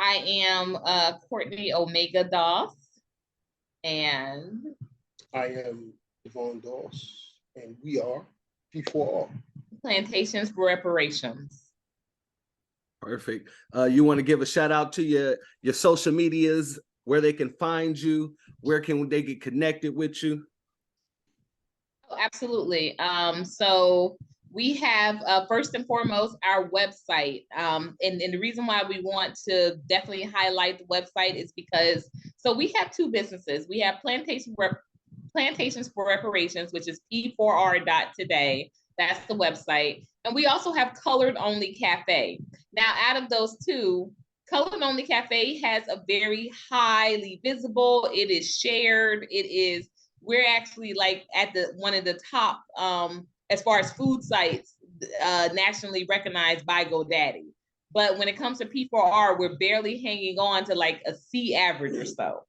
I am Courtney Omega Doss, and I am Davon Doss, and we are P4R. Plantations for Reparations. Perfect. You want to give a shout out to your social medias, where they can find you, where can they get connected with you? Oh, absolutely. So we have first and foremost our website, and the reason why we want to definitely highlight the website is because we have two businesses. We have Plantations for Reparations, which is p4r.today. That's the website. And we also have Coloredonlycafe. Now, out of those two, Coloredonlycafe has a very highly visible, it is shared, we're actually like at one of the top as far as food sites nationally recognized by GoDaddy. But when it comes to P4R, we're barely hanging on to like a C average or so.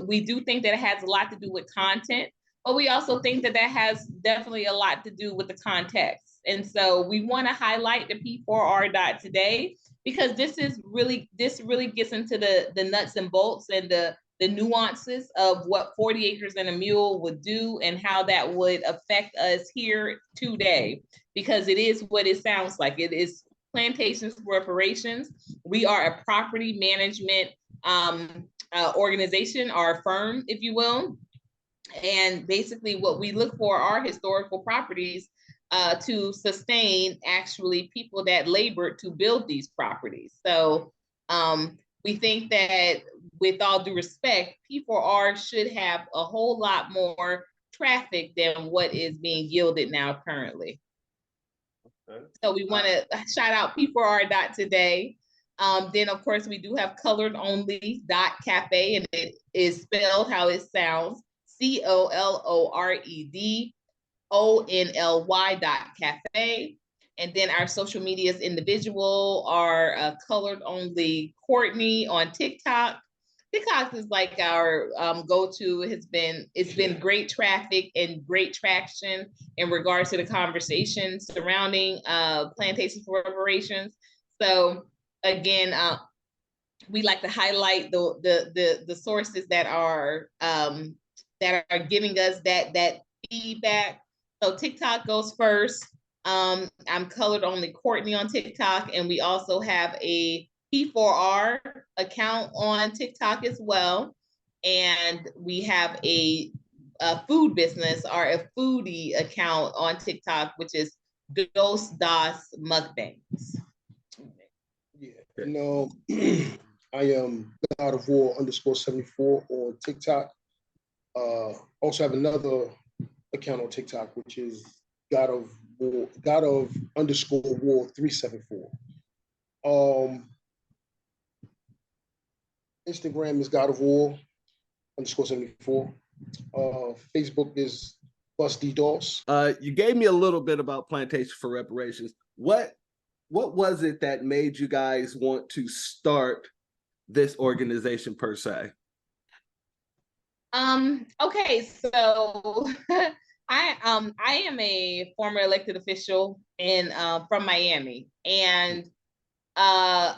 We do think that it has a lot to do with content, but we also think that has definitely a lot to do with the context. And so we want to highlight the P4R.today because this really gets into the nuts and bolts and the nuances of what 40 acres and a mule would do and how that would affect us here today, because it is what it sounds like. It is Plantations for Reparations. We are a property management organization, or firm, if you will. And basically what we look for are historical properties to sustain actually people that labored to build these properties. So we think that, with all due respect, P4R should have a whole lot more traffic than what is being yielded now currently. Okay. So we want to shout out P4R.today. Then, of course, we do have Coloredonly.cafe, and it is spelled how it sounds, COLOREDONLY.cafe. And then our social medias individual are CourtneyOmega on TikTok. TikTok is like our go-to. It's been great traffic and great traction in regards to the conversation surrounding Plantations for Reparations. So again, we like to highlight the sources that are giving us that feedback. So TikTok goes first. I'm CourtneyOmega on TikTok, and we also have a P4R account on TikTok as well. And we have a food business, or a foodie account on TikTok, which is Dos Mukbangs. Yeah, no, I am God of War _74 on TikTok. Also have another account on TikTok, which is God of _war 374. Instagram is God of War _74. Facebook is Busty Doss. You gave me a little bit about Plantation for Reparations. What was it that made you guys want to start this organization per se? Okay, so I am a former elected official from Miami, and I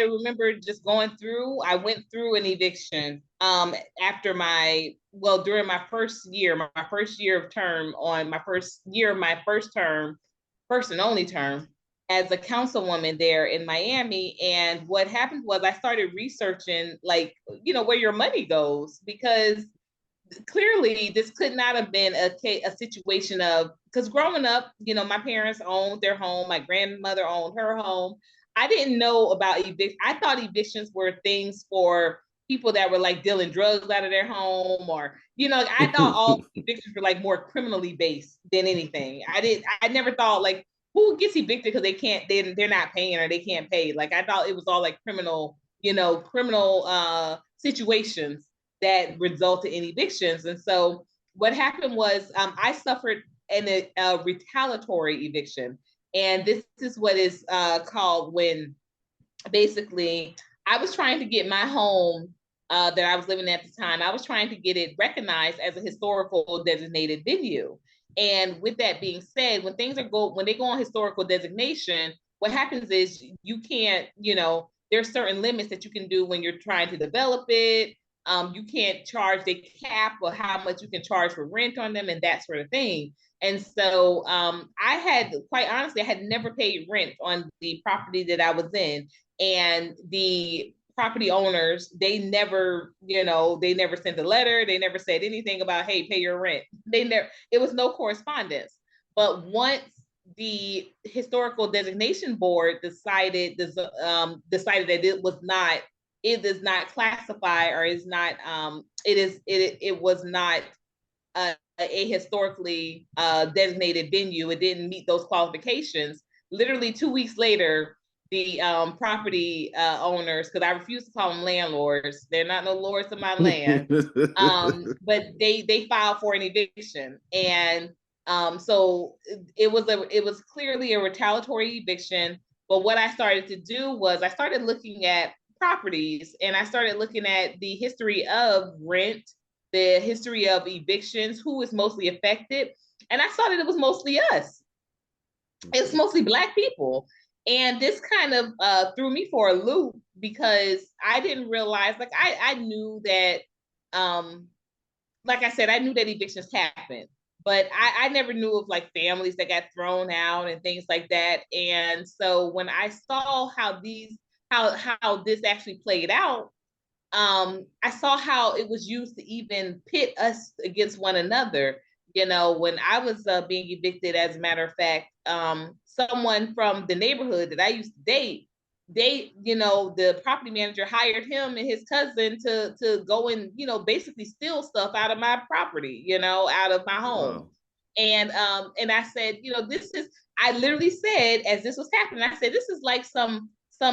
remember just going through. I went through an eviction after during my first year of term, on my first year of my first and only term as a councilwoman there in Miami. And what happened was I started researching, like, where your money goes, because clearly this could not have been a situation of, because growing up, my parents owned their home, my grandmother owned her home. I didn't know about eviction. I thought evictions were things for people that were like dealing drugs out of their home, or, I thought all evictions were like more criminally based than anything. I never thought like, who gets evicted because they're not paying or they can't pay. Like, I thought it was all like criminal situations that resulted in evictions. And so what happened was I suffered a retaliatory eviction. And this is what is called when basically I was trying to get my home that I was living at the time, I was trying to get it recognized as a historical designated venue. And with that being said, when they go on historical designation, what happens is you can't, there's certain limits that you can do when you're trying to develop it. You can't charge, they cap or how much you can charge for rent on them and that sort of thing. And so I had, quite honestly, I had never paid rent on the property that I was in. And the property owners, they never, they never sent a letter. They never said anything about, hey, pay your rent. It was no correspondence. But once the historical designation board decided that it does not classify, or is not it was not a historically designated venue. It didn't meet those qualifications. Literally 2 weeks later, the property owners, because I refuse to call them landlords, they're not no lords of my land, but they filed for an eviction. And so it was clearly a retaliatory eviction. But what I started to do was I started looking at properties, and I started looking at the history of rent, the history of evictions, who is mostly affected. And I saw that it was mostly us. It's mostly Black people. And this kind of threw me for a loop, because I didn't realize, like I knew that, like I said, I knew that evictions happen, but I never knew of like families that got thrown out and things like that. And so when I saw how this actually played out, I saw how it was used to even pit us against one another. When I was being evicted, as a matter of fact, someone from the neighborhood that I used to date, the property manager hired him and his cousin to go and, basically steal stuff out of my property, out of my home. Wow. And I said, I literally said, as this was happening, I said, this is like some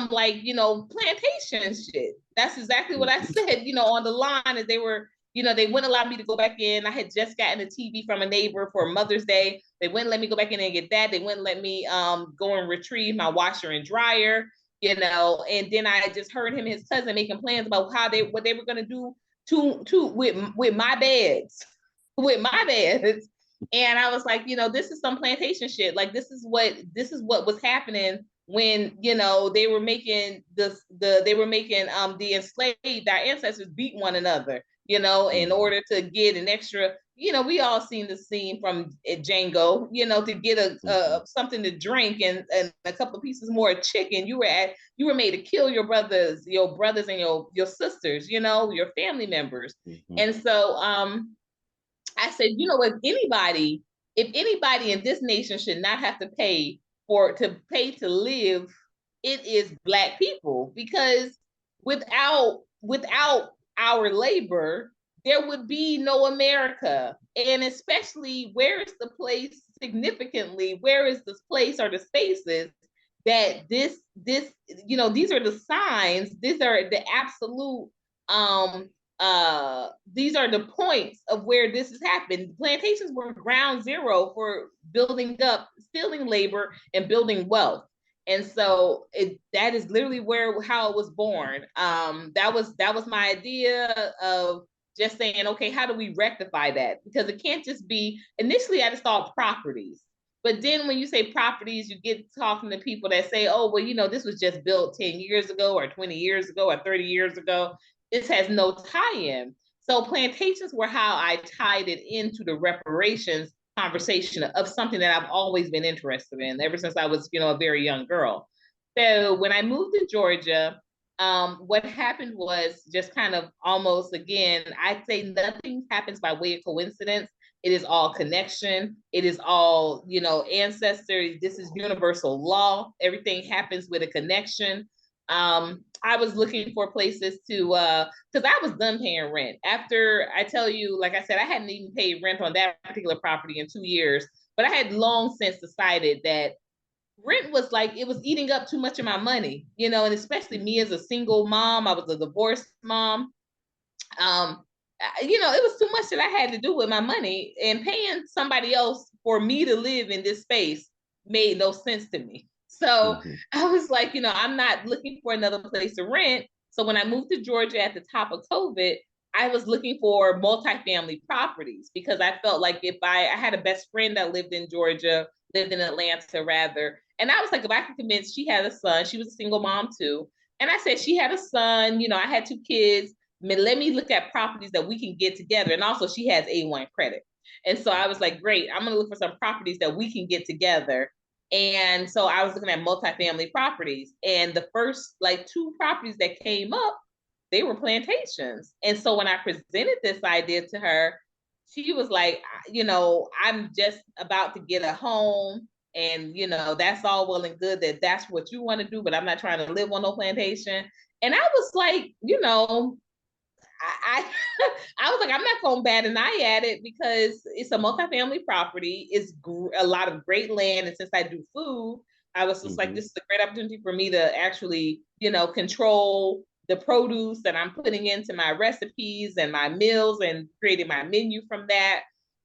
like, plantation shit. That's exactly what I said, on the line, as they were, they wouldn't allow me to go back in. I had just gotten a TV from a neighbor for Mother's Day. They wouldn't let me go back in and get that. They wouldn't let me go and retrieve my washer and dryer, and then I just heard him and his cousin making plans about what they were going to do with my beds, And I was like, this is some plantation shit. Like, this is what was happening when, they were making the enslaved, our ancestors beat one another, in order to get an extra, we all seen the scene from Django, to get something to drink and a couple of pieces more chicken. You were made to kill your brothers and your sisters, your family members. And so I said, if anybody in this nation should not have to pay to live, it is Black people, because without our labor, there would be no America. And especially, where is the place or the spaces that these are the signs, these are the absolute these are the points of where this has happened. Plantations were ground zero for building up, stealing labor and building wealth. And so that is literally how it was born. That was my idea of just saying, okay, how do we rectify that? Because it can't just be, initially I just thought properties. But then when you say properties, you get talking to people that say, oh, well, this was just built 10 years ago or 20 years ago or 30 years ago. This has no tie-in. So plantations were how I tied it into the reparations conversation of something that I've always been interested in ever since I was, a very young girl. So when I moved to Georgia, what happened was just kind of almost, again, I'd say nothing happens by way of coincidence. It is all connection. It is all, ancestor. This is universal law. Everything happens with a connection. I was looking for places to, because I was done paying rent. After, I tell you, like I said, I hadn't even paid rent on that particular property in 2 years, but I had long since decided that rent was like, it was eating up too much of my money, and especially me as a single mom. I was a divorced mom. It was too much that I had to do with my money, and paying somebody else for me to live in this space made no sense to me. So I was like, I'm not looking for another place to rent. So when I moved to Georgia at the top of COVID, I was looking for multifamily properties, because I felt like I had a best friend that lived in Atlanta rather. And I was like, if I could convince, she had a son, she was a single mom too. And I said, she had a son, I had 2 kids. Let me look at properties that we can get together. And also she has A1 credit. And so I was like, great, I'm going to look for some properties that we can get together. And so I was looking at multifamily properties. And the first 2 properties that came up, they were plantations. And so when I presented this idea to her, she was like, I'm just about to get a home. And, that's all well and good that that's what you want to do, but I'm not trying to live on no plantation. And I was like, I I was like, I'm not going to bat an eye at it because it's a multifamily property. It's a lot of great land. And since I do food, I was just like, this is a great opportunity for me to actually, control the produce that I'm putting into my recipes and my meals and creating my menu from that.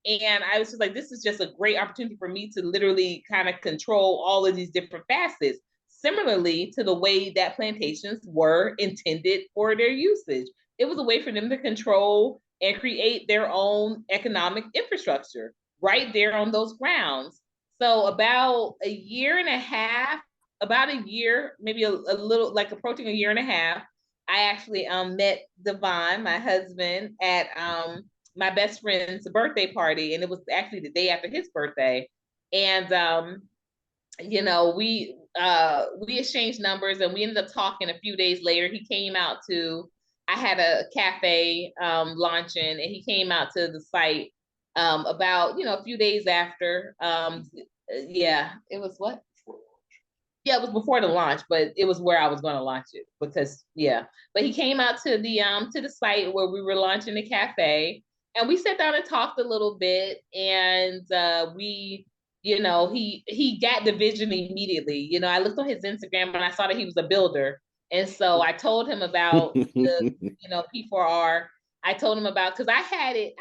And I was just like, this is just a great opportunity for me to literally kind of control all of these different facets, similarly to the way that plantations were intended for their usage. It was a way for them to control and create their own economic infrastructure right there on those grounds. So about a year and a half, about a year, maybe a little approaching a year and a half, I actually met Davon, my husband, at my best friend's birthday party. And it was actually the day after his birthday. And we exchanged numbers and we ended up talking a few days later. He came out to, I had a cafe launching, and he came out to the site about, a few days after. It was what? Yeah, it was before the launch, but it was where I was going to launch it because, but he came out to the site where we were launching the cafe, and we sat down and talked a little bit, and he got the vision immediately. I looked on his Instagram and I saw that he was a builder. And so I told him about the, P4R. I told him about, because I had it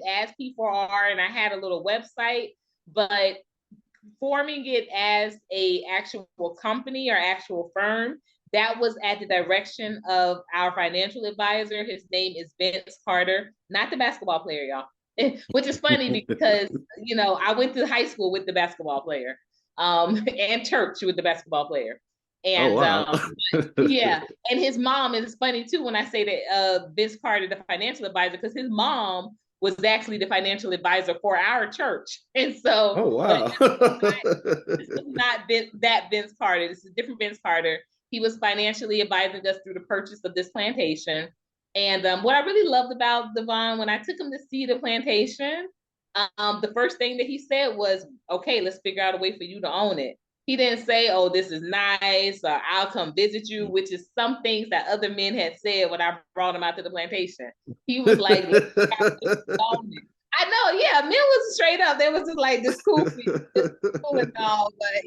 as P4R and I had a little website, but forming it as a actual company or actual firm, that was at the direction of our financial advisor. His name is Vince Carter, not the basketball player, y'all. Which is funny because, I went to high school with the basketball player and church with the basketball player. And and his mom, and it's funny too when I say that Vince Carter, the financial advisor, because his mom was actually the financial advisor for our church. And so, this is not that Vince Carter. This is a different Vince Carter. He was financially advising us through the purchase of this plantation. And what I really loved about Davon, when I took him to see the plantation, the first thing that he said was, okay, let's figure out a way for you to own it. He didn't say, oh, this is nice, or I'll come visit you, which is some things that other men had said when I brought him out to the plantation. He was like, I know, yeah, men was straight up. They was just like, this cool and all, but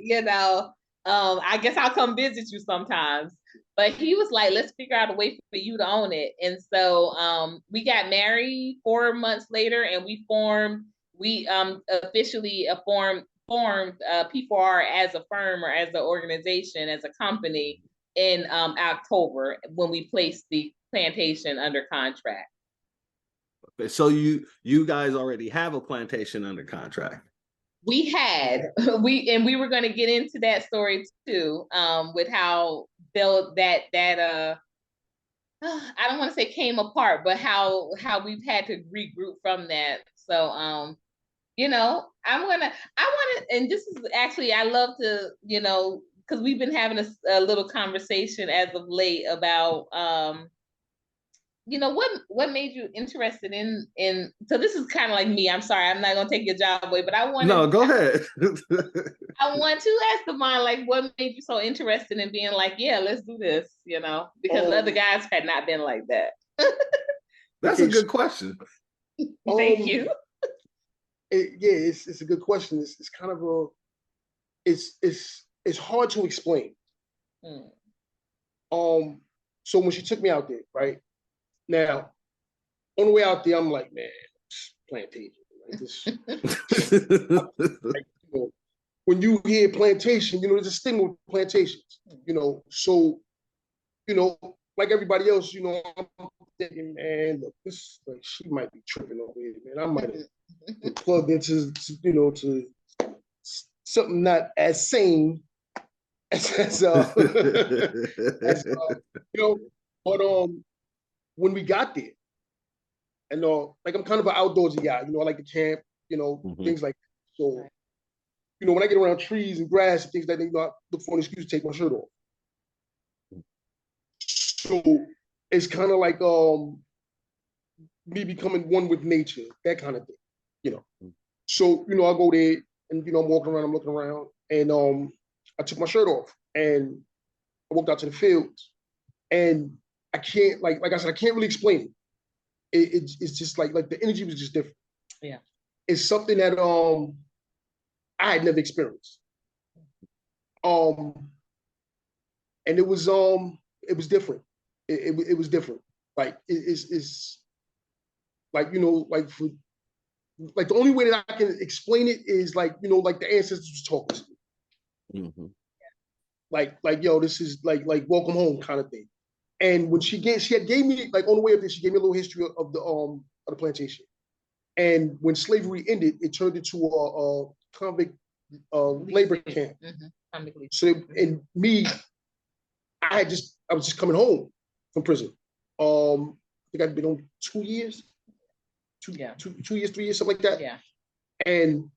I guess I'll come visit you sometimes. But he was like, let's figure out a way for you to own it. And so we got married 4 months later, and we officially formed P4R as a firm or as an organization, as a company in October when we placed the plantation under contract. Okay, so you guys already have a plantation under contract. We had, we were going to get into that story too, with how I don't want to say came apart, but how we've had to regroup from that. So I want to, and this is actually, I love to, because we've been having a little conversation as of late about, what made you interested in, so this is kind of like me, I'm sorry, I'm not going to take your job away, but go ahead. I want to ask Davon, like, what made you so interested in being like, yeah, let's do this, because other guys had not been like that. That's a good question. Thank you. It's a good question. It's kind of it's hard to explain. So when she took me out there, right? Now, on the way out there, I'm like, man, plantation. Like this. When you hear plantation, there's a stigma with plantations. So, like everybody else, I'm thinking, man, look, this she might be tripping over here, man. I might have plugged into, to something not as sane as, but when we got there, and like I'm kind of an outdoorsy guy, I like to camp, things like that. So, when I get around trees and grass and things like that, I look for an excuse to take my shirt off. So it's kind of like me becoming one with nature, that kind of thing, So, I go there and, I'm walking around, I'm looking around, and I took my shirt off and I walked out to the fields, and I can't, like I said, I can't really explain it. It's just like the energy was just different. Yeah. It's something that I had never experienced. And it was different. It was different. Like it's like, like for like the only way that I can explain it is like, like the ancestors was talking to me. Mm-hmm. Like, yo, this is like welcome home kind of thing. And when she had gave me, like, on the way up there, she gave me a little history of the plantation. And when slavery ended, it turned into a convict labor camp. Mm-hmm. So, and me, I was just coming home from prison. I think I'd been on 2 years. 2 years, 3 years, something like that. Yeah. And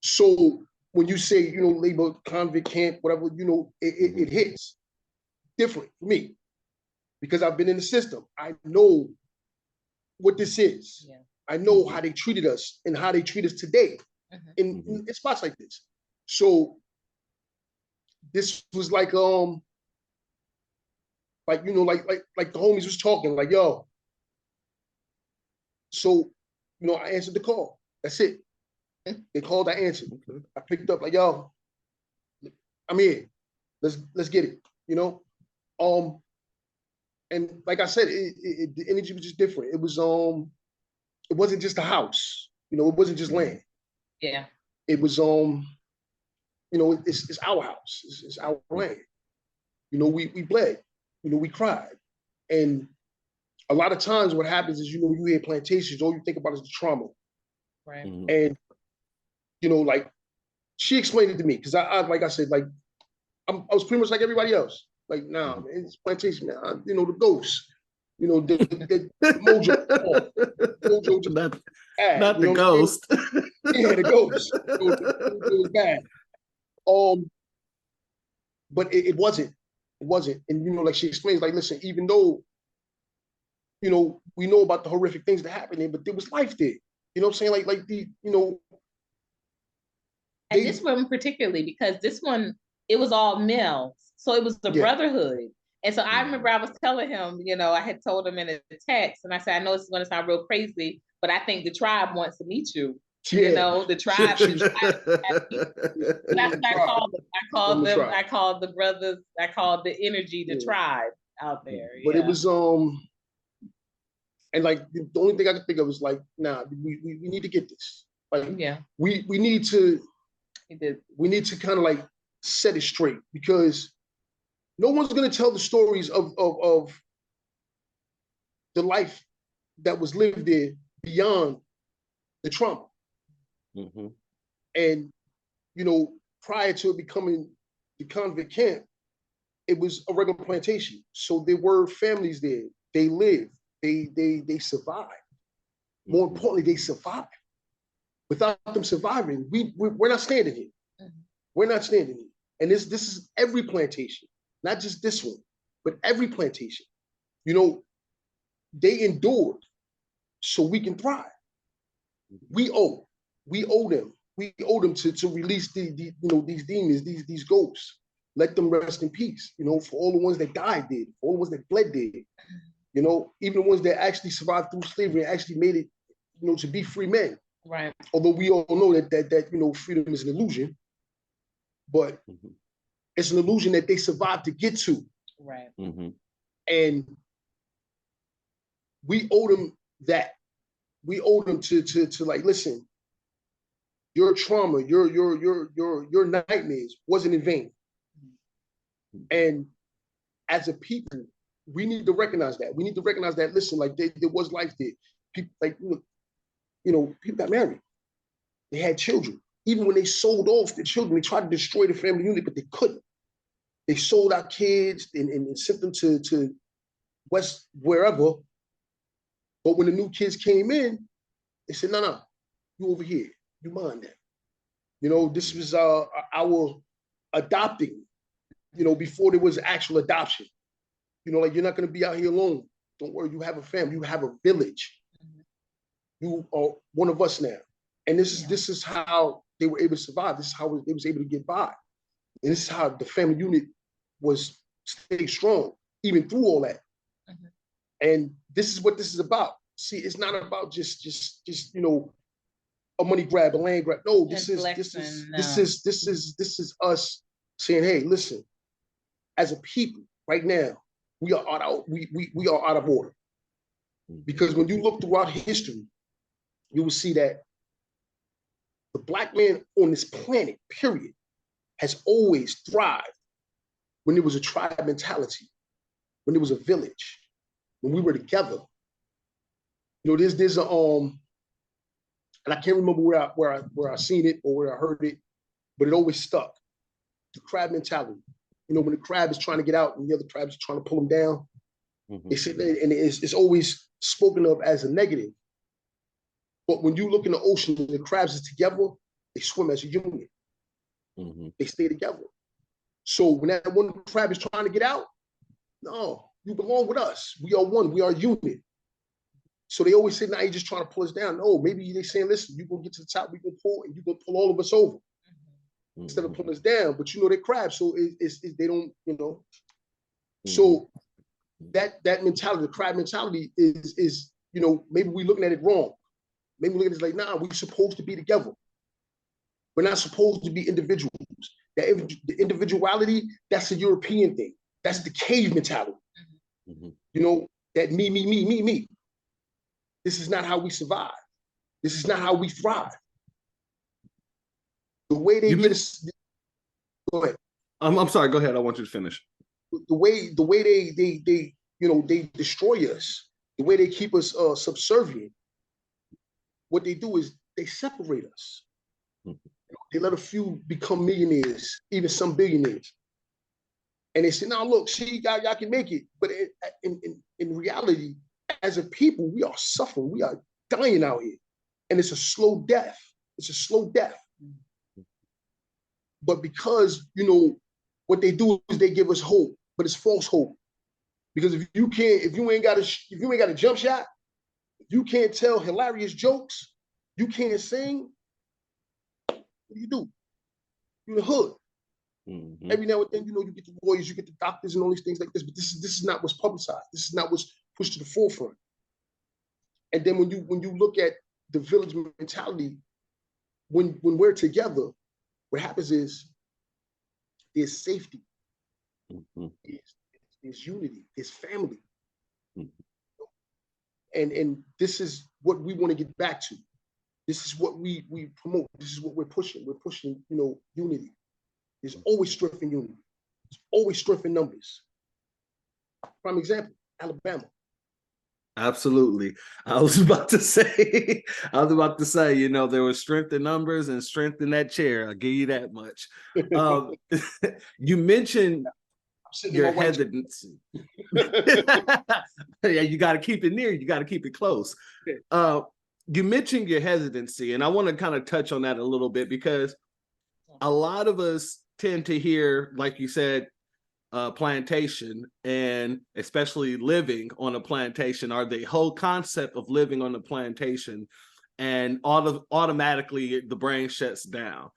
so when you say, labor, convict camp, whatever, it hits different for me because I've been in the system. I know what this is. Yeah. I know how they treated us and how they treat us today in spots like this. So this was like the homies was talking, like, yo. So, I answered the call. That's it. They called, I answered. I picked up, like, yo, I'm here. Let's get it, And like I said, the energy was just different. It was it wasn't just a house, it wasn't just land. Yeah. It was it's our house. It's our land. We bled, we cried. And a lot of times what happens is, you hear plantations, all you think about is the trauma. Right. And, like she explained it to me, because I like I said, like I was pretty much like everybody else. Like, nah, man, it's plantation, man. The ghosts, the mojo. Mojo just bad, not the ghost. Yeah, the ghost. It was bad. But it wasn't. It wasn't. And, like she explains, like, listen, even though, we know about the horrific things that happened there, but there was life there. You know what I'm saying? Like the, And this one particularly, because this one, it was all males. So it was the brotherhood. And so I remember I was telling him, I had told him in a text, and I said, I know this is going to sound real crazy, but I think the tribe wants to meet you. The tribe. That's what I called them. I called the brothers, I called the energy, the tribe out there. But it was, and like the only thing I could think of was like, nah, we need to get this. Like, we need to kind of like set it straight, because no one's gonna tell the stories of the life that was lived there beyond the trauma. And prior to it becoming the convict camp, it was a regular plantation. So there were families there. They lived. They survived. More importantly, they survived. Without them surviving, we're not standing here. We're not standing here. And this is every plantation, not just this one, but every plantation. They endured so we can thrive. We owe them. We owe them to release these demons, these ghosts. Let them rest in peace. For all the ones that died there, for all the ones that bled there. Even the ones that actually survived through slavery and actually made it, to be free men. Right. Although we all know that freedom is an illusion, but it's an illusion that they survived to get to. Right. And we owe them that. We owe them to like, listen, your trauma, your nightmares wasn't in vain. And as a people, we need to recognize that. We need to recognize that, listen, like there was life there. People, like, people got married. They had children. Even when they sold off the children, they tried to destroy the family unit, but they couldn't. They sold our kids and sent them to West, wherever. But when the new kids came in, they said, no, you over here, you mind that. You know, this was our adopting, you know, before there was actual adoption. You know, like, you're not going to be out here alone. Don't worry, you have a family, you have a village. You are one of us now. And this is how they were able to survive. This is how they was able to get by. And this is how the family unit was staying strong, even through all that. And this is what this is about. See, it's not about just you know, a money grab, a land grab. No, this is us saying, hey, listen, as a people right now, we are out of order. Because when you look throughout history, you will see that the Black man on this planet, period, has always thrived when there was a tribe mentality, when there was a village, when we were together. You know, there's a and I can't remember where I seen it or where I heard it, but it always stuck. The crab mentality. You know, when the crab is trying to get out and the other crab is trying to pull him down, they say, and it's always spoken of as a negative. But when you look in the ocean and the crabs are together, they swim as a unit. They stay together. So when that one crab is trying to get out, no, you belong with us. We are one. We are a unit. So they always say, now you're just trying to pull us down. No, maybe they're saying, listen, you're going to get to the top, we're going to pull, and you're going to pull all of us over instead of pulling us down. But you know, they're crabs, so they don't, you know. So that mentality, the crab mentality is, you know, maybe we're looking at it wrong. Maybe we're looking at it like, nah, we're supposed to be together. We're not supposed to be individuals. The individuality, that's a European thing. That's the cave mentality. You know, that me. This is not how we survive. This is not how we thrive. The way they get us. Go ahead. I'm sorry. Go ahead. I want you to finish. The way they you know, they destroy us. The way they keep us subservient. What they do is they separate us. They let a few become millionaires, even some billionaires. And they say, now look, see, y'all can make it. But in reality, as a people, we are suffering. We are dying out here. And it's a slow death. It's a slow death. But because, you know, what they do is they give us hope, but it's false hope. Because if you ain't got a jump shot, you can't tell hilarious jokes, you can't sing, what do? You're in the hood. Every now and then, you know, you get the lawyers, you get the doctors and all these things like this, but this is not what's publicized. This is not what's pushed to the forefront. And then when you look at the village mentality, when we're together, what happens is there's safety, there's unity, there's family. And this is what we want to get back to. This is what we promote. This is what we're pushing. We're pushing, you know, unity. There's always strength in unity. There's always strength in numbers. Prime example, Alabama. Absolutely. I was about to say, you know, there was strength in numbers and strength in that chair. I'll give you that much. You mentioned your hesitancy. Yeah, you got to keep it near. You got to keep it close. You mentioned your hesitancy, and I want to kind of touch on that a little bit because a lot of us tend to hear, like you said, plantation, and especially living on a plantation, or the whole concept of living on a plantation, and automatically the brain shuts down.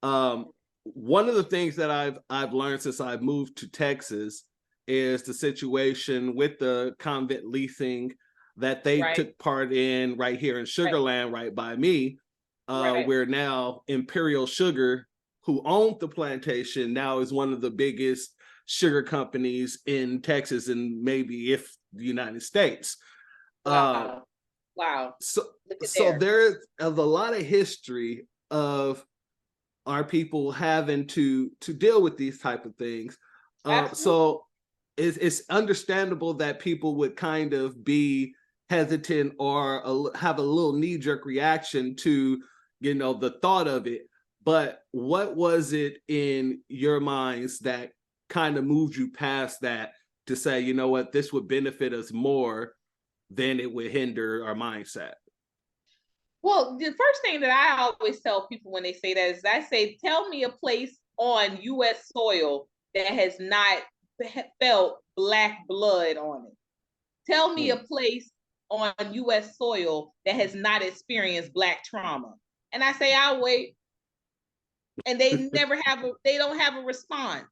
One of the things that I've learned since I've moved to Texas is the situation with the convent leasing that they took part in right here in Sugarland, right by me, where now Imperial Sugar, who owned the plantation, now is one of the biggest sugar companies in Texas and maybe if the United States. Wow. So there's a lot of history of our people having to deal with these type of things. So it's understandable that people would kind of be hesitant or have a little knee-jerk reaction to, you know, the thought of it. But what was it in your minds that kind of moved you past that to say, you know what, this would benefit us more than it would hinder our mindset? Well, the first thing that I always tell people when they say that is I say, tell me a place on U.S. soil that has not felt Black blood on it. Tell me a place on U.S. soil that has not experienced Black trauma. And I say, I'll wait. And they don't have a response.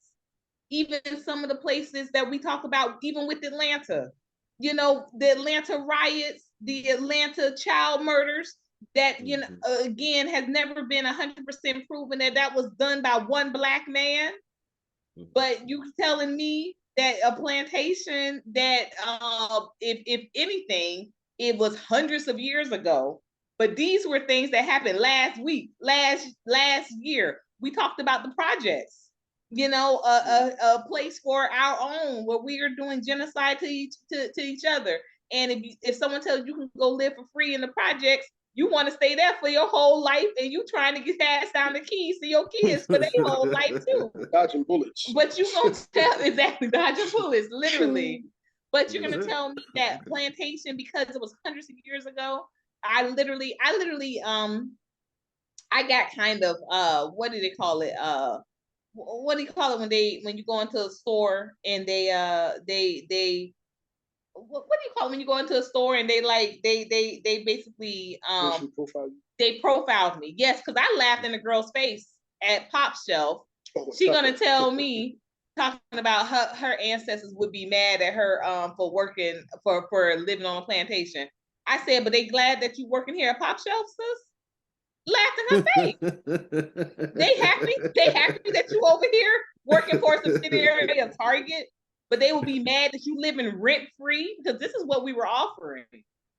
Even some of the places that we talk about, even with Atlanta, you know, the Atlanta riots, the Atlanta child murders, that, you know, again, has never been 100% proven that was done by one Black man. But you telling me that a plantation that, if anything, it was hundreds of years ago. But these were things that happened last year. We talked about the projects, you know, a place for our own where we are doing genocide to each other. And if someone tells you can go live for free in the projects, you want to stay there for your whole life, and you trying to get passed down the keys to your kids for their whole life too. Dodging bullets. But you gonna tell exactly dodging bullets, literally. But you're gonna tell me that plantation, because it was hundreds of years ago, I literally I got kind of what do they call it? What do you call it when you go into a store and they what do you call it when you go into a store and they basically they profiled me? Yes, because I laughed in the girl's face at Pop Shelf. She gonna tell me, talking about her ancestors would be mad at her for working for living on a plantation. I said, but they glad that you working here at Pop Shelf, sis? Laughed in her face. They happy that you over here working for a subsidiary of Target, but they will be mad that you living rent-free, because this is what we were offering.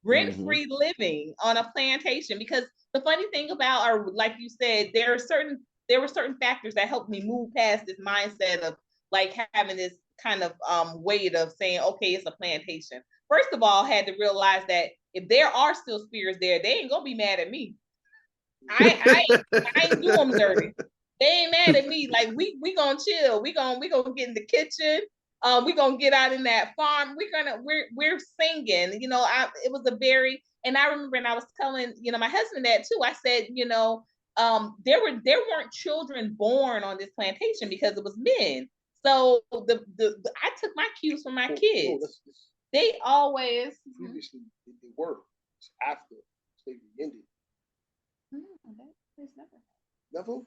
Rent-free living on a plantation. Because the funny thing about, or like you said, there were certain factors that helped me move past this mindset of like having this kind of weight of saying, okay, it's a plantation. First of all, I had to realize that if there are still spirits there, they ain't gonna be mad at me. I ain't do them dirty. They ain't mad at me. Like we gonna chill. We gonna get in the kitchen. We gonna get out in that farm. We're singing. You know, it was a very, and I remember, and I was telling, you know, my husband that too. I said, you know, there weren't children born on this plantation because it was men. So I took my cues from my kids. They always previously they were after slavery ended. Never?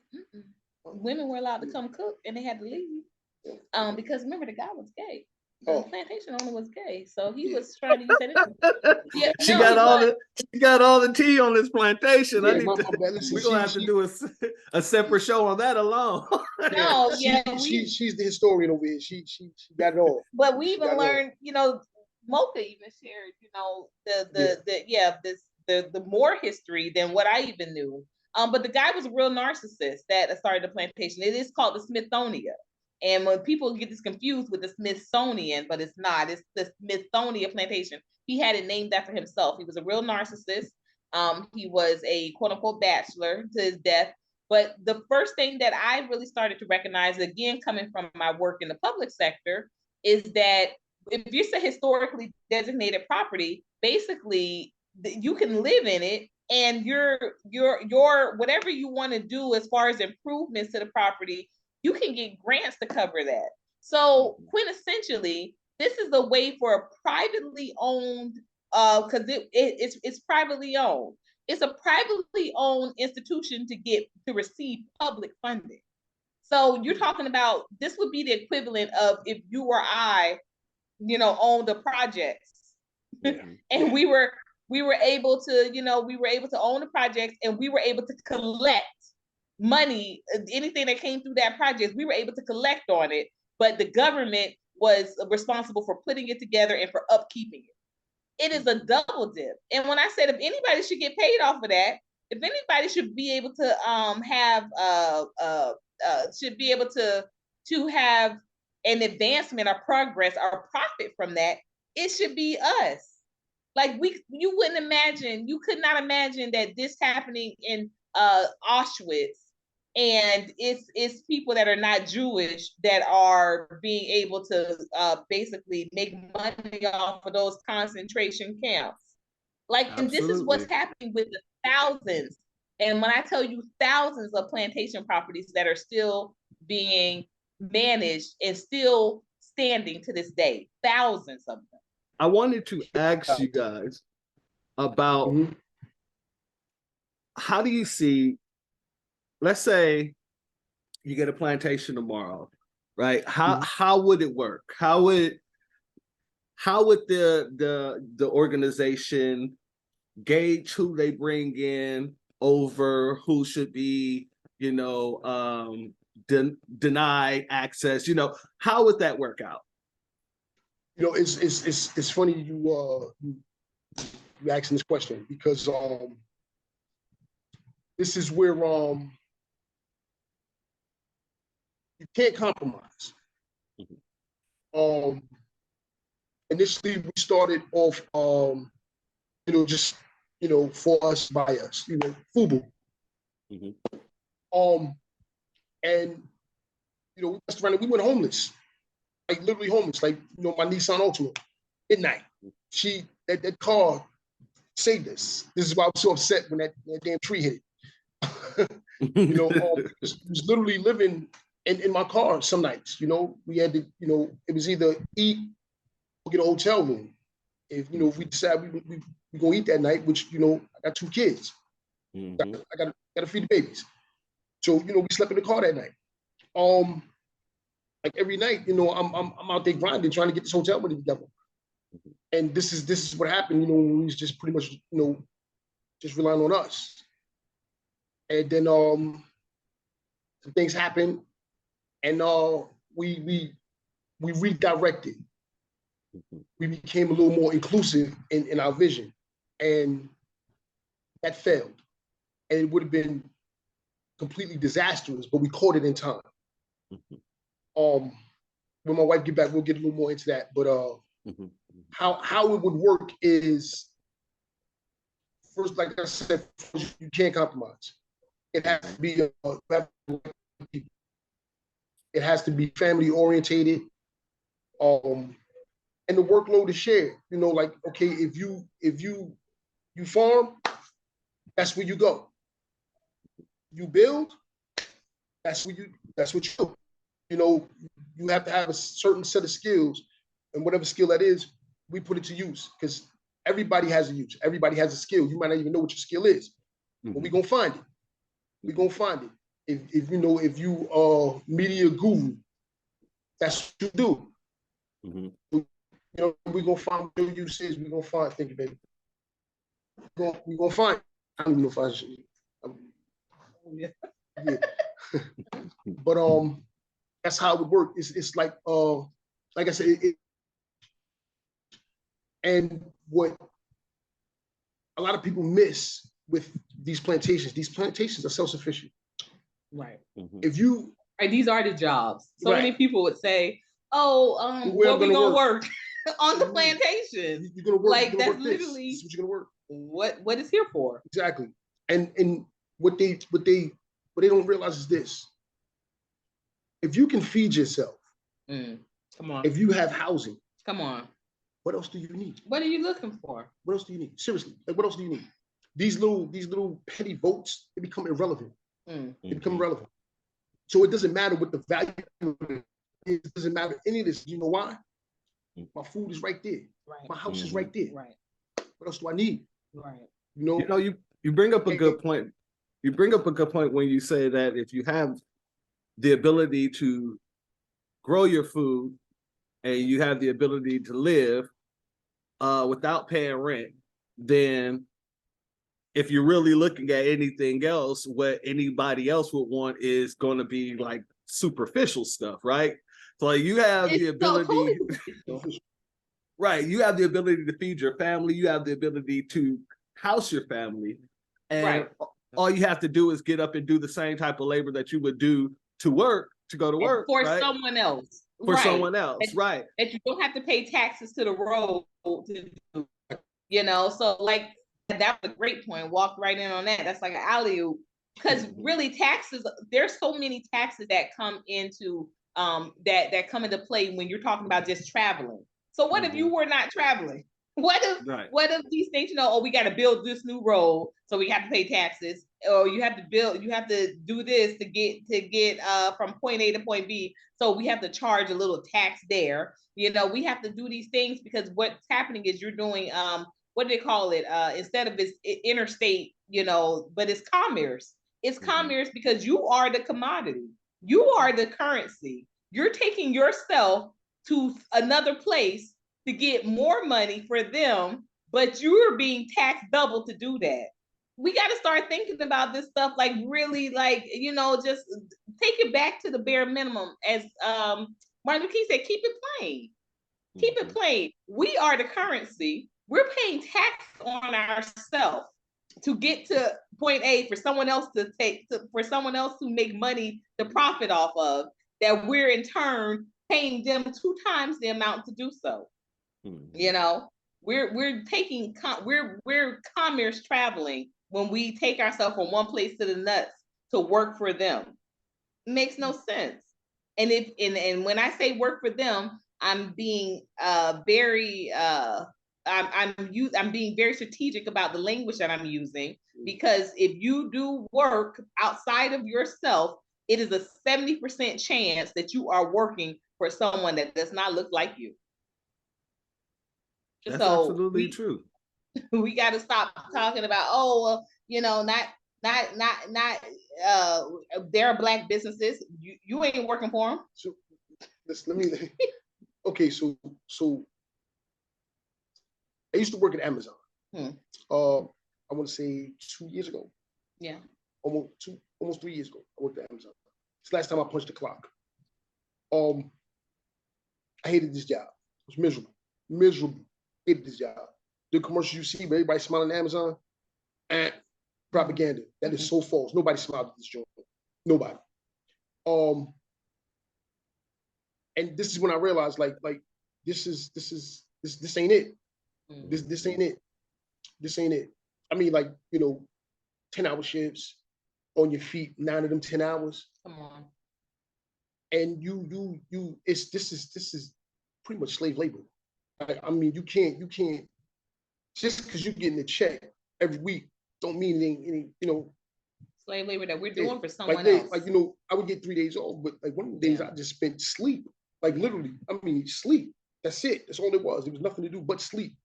Women were allowed to come cook, and they had to leave. Because remember, the guy was gay. The plantation owner was gay, so he was trying to use that. Yeah, she got all the tea on this plantation. Yeah, we're gonna have to do a separate show on that alone. No, yeah, she's the historian over here. She got it all. But we even learned, you know, Mocha even shared, you know, the more history than what I even knew. But the guy was a real narcissist that started the plantation. It is called the Smithsonian. And when people get this confused with the Smithsonian, but it's not, it's the Smithsonian plantation. He had it named after himself. He was a real narcissist. He was a quote unquote bachelor to his death. But the first thing that I really started to recognize, again, coming from my work in the public sector, is that if it's a historically designated property, basically you can live in it, and your whatever you want to do as far as improvements to the property, you can get grants to cover that. So quintessentially, this is a way for a privately owned, because it's privately owned. It's a privately owned institution to receive public funding. So you're talking about, this would be the equivalent of if you or I, you know, owned the projects, and we were able to, you know, we were able to own the projects, and we were able to collect money, anything that came through that project, we were able to collect on it, but the government was responsible for putting it together and for upkeeping it. It is a double dip. And when I said if anybody should get paid off of that, if anybody should be able to have an advancement or progress or profit from that, it should be us. Like you could not imagine that this happening in Auschwitz And it's people that are not Jewish that are being able to basically make money off of those concentration camps. Like, and this is what's happening with the thousands. And when I tell you thousands of plantation properties that are still being managed and still standing to this day, thousands of them. I wanted to ask you guys about how do you see, let's say you get a plantation tomorrow, right? How would it work? How would the organization gauge who they bring in over who should be, denied access? How would that work out? It's funny you asking this question, because this is where you can't compromise. Initially we started off just for us, by us, FUBU. And we messed around and we went homeless, like literally homeless, like my Nissan Altima, midnight. That car saved us. This is why I was so upset when that damn tree hit it. It was literally living in my car some nights. We had to, it was either eat or get a hotel room. If we decide we gonna eat that night, which I got 2 kids, I gotta feed the babies. So we slept in the car that night. Like every night, I'm out there grinding, trying to get this hotel money together. And this is what happened, when we was just pretty much, just relying on us. And then some things happened, and we redirected. We became a little more inclusive in our vision, and that failed. And it would have been completely disastrous, but we caught it in time. When my wife get back, we'll get a little more into that. But how it would work is, first, like I said, you can't compromise. It has to be it has to be family orientated, and the workload is shared. Like, okay, if you farm, that's where you go. You build, that's what you do. You have to have a certain set of skills, and whatever skill that is, we put it to use, because everybody has a use. Everybody has a skill. You might not even know what your skill is, but we're gonna find it. We're gonna find it. If you are media guru, that's what you do. We're gonna find what your use is. We're gonna find. Thank you, baby. We're gonna find. I don't even know if I should. Yeah. But that's how it would work. It's like I said, and what a lot of people miss with these plantations are self-sufficient. Right. If you these are the jobs. So many people would say, where we gonna work on the plantation? You're gonna work. Like, that's work literally this is what you're gonna work. What it's here for. Exactly. And what they don't realize is this: if you can feed yourself, come on. If you have housing, come on. What else do you need? What are you looking for? What else do you need? Seriously, like, what else do you need? These little petty votes, they become irrelevant. They become irrelevant. So it doesn't matter what the value is. It doesn't matter any of this. You know why? My food is right there. Right. My house is right there. Right. What else do I need? Right. You bring up a good point. You bring up a good point when you say that if you have the ability to grow your food and you have the ability to live without paying rent, then if you're really looking at anything else, what anybody else would want is going to be like superficial stuff, right? So like, you have the ability, right? You have the ability to feed your family. You have the ability to house your family, and all you have to do is get up and do the same type of labor that you would do to go to work for someone else. For someone else, right? That you don't have to pay taxes to the road to do, so like, that was a great point. Walked right in on that. That's like an alley-oop. because really taxes, there's so many taxes that come into that come into play when you're talking about just traveling. So what if you were not traveling? What if these things, you know, oh, we got to build this new road, so we have to pay taxes, or you have to do this to get from point A to point B, so we have to charge a little tax there. You know, we have to do these things because what's happening is you're doing what do they call it? Instead of it's interstate, you know, but it's commerce. It's commerce because you are the commodity. You are the currency. You're taking yourself to another place to get more money for them, but you're being taxed double to do that. We got to start thinking about this stuff, like really, like, you know, just take it back to the bare minimum. As Martin Luther King said, keep it plain. Keep it plain. We are the currency. We're paying tax on ourselves to get to point A for someone else for someone else to make money to profit off of, that we're in turn paying them 2 times the amount to do so. You know, we're commerce traveling when we take ourselves from one place to the next to work for them. It makes no sense. And and when I say work for them, I'm being very I'm being very strategic about the language that I'm using, because if you do work outside of yourself, it is a 70% chance that you are working for someone that does not look like you. That's absolutely true. We got to stop talking about, oh, well, you know, not there are Black businesses. You ain't working for them. So let me. Okay, so I used to work at Amazon. I want to say 2 years ago. Yeah. Almost 3 years ago, I worked at Amazon. It's the last time I punched the clock. I hated this job. It was miserable. Hated this job. The commercials you see, everybody smiling at Amazon, and propaganda. That is so false. Nobody smiled at this job. Nobody. And this is when I realized, like this ain't it. This ain't it. This ain't it. I mean, like, you know, 10-hour shifts on your feet, 9 of them 10 hours. Come on. And this is pretty much slave labor. I mean, you can't just because you're getting a check every week don't mean it ain't, you know, slave labor that we're doing for someone else. Like, you know, I would get 3 days off, but like one of the days I just spent sleep. Like literally, I mean, sleep. That's it. That's all it was. There was nothing to do but sleep,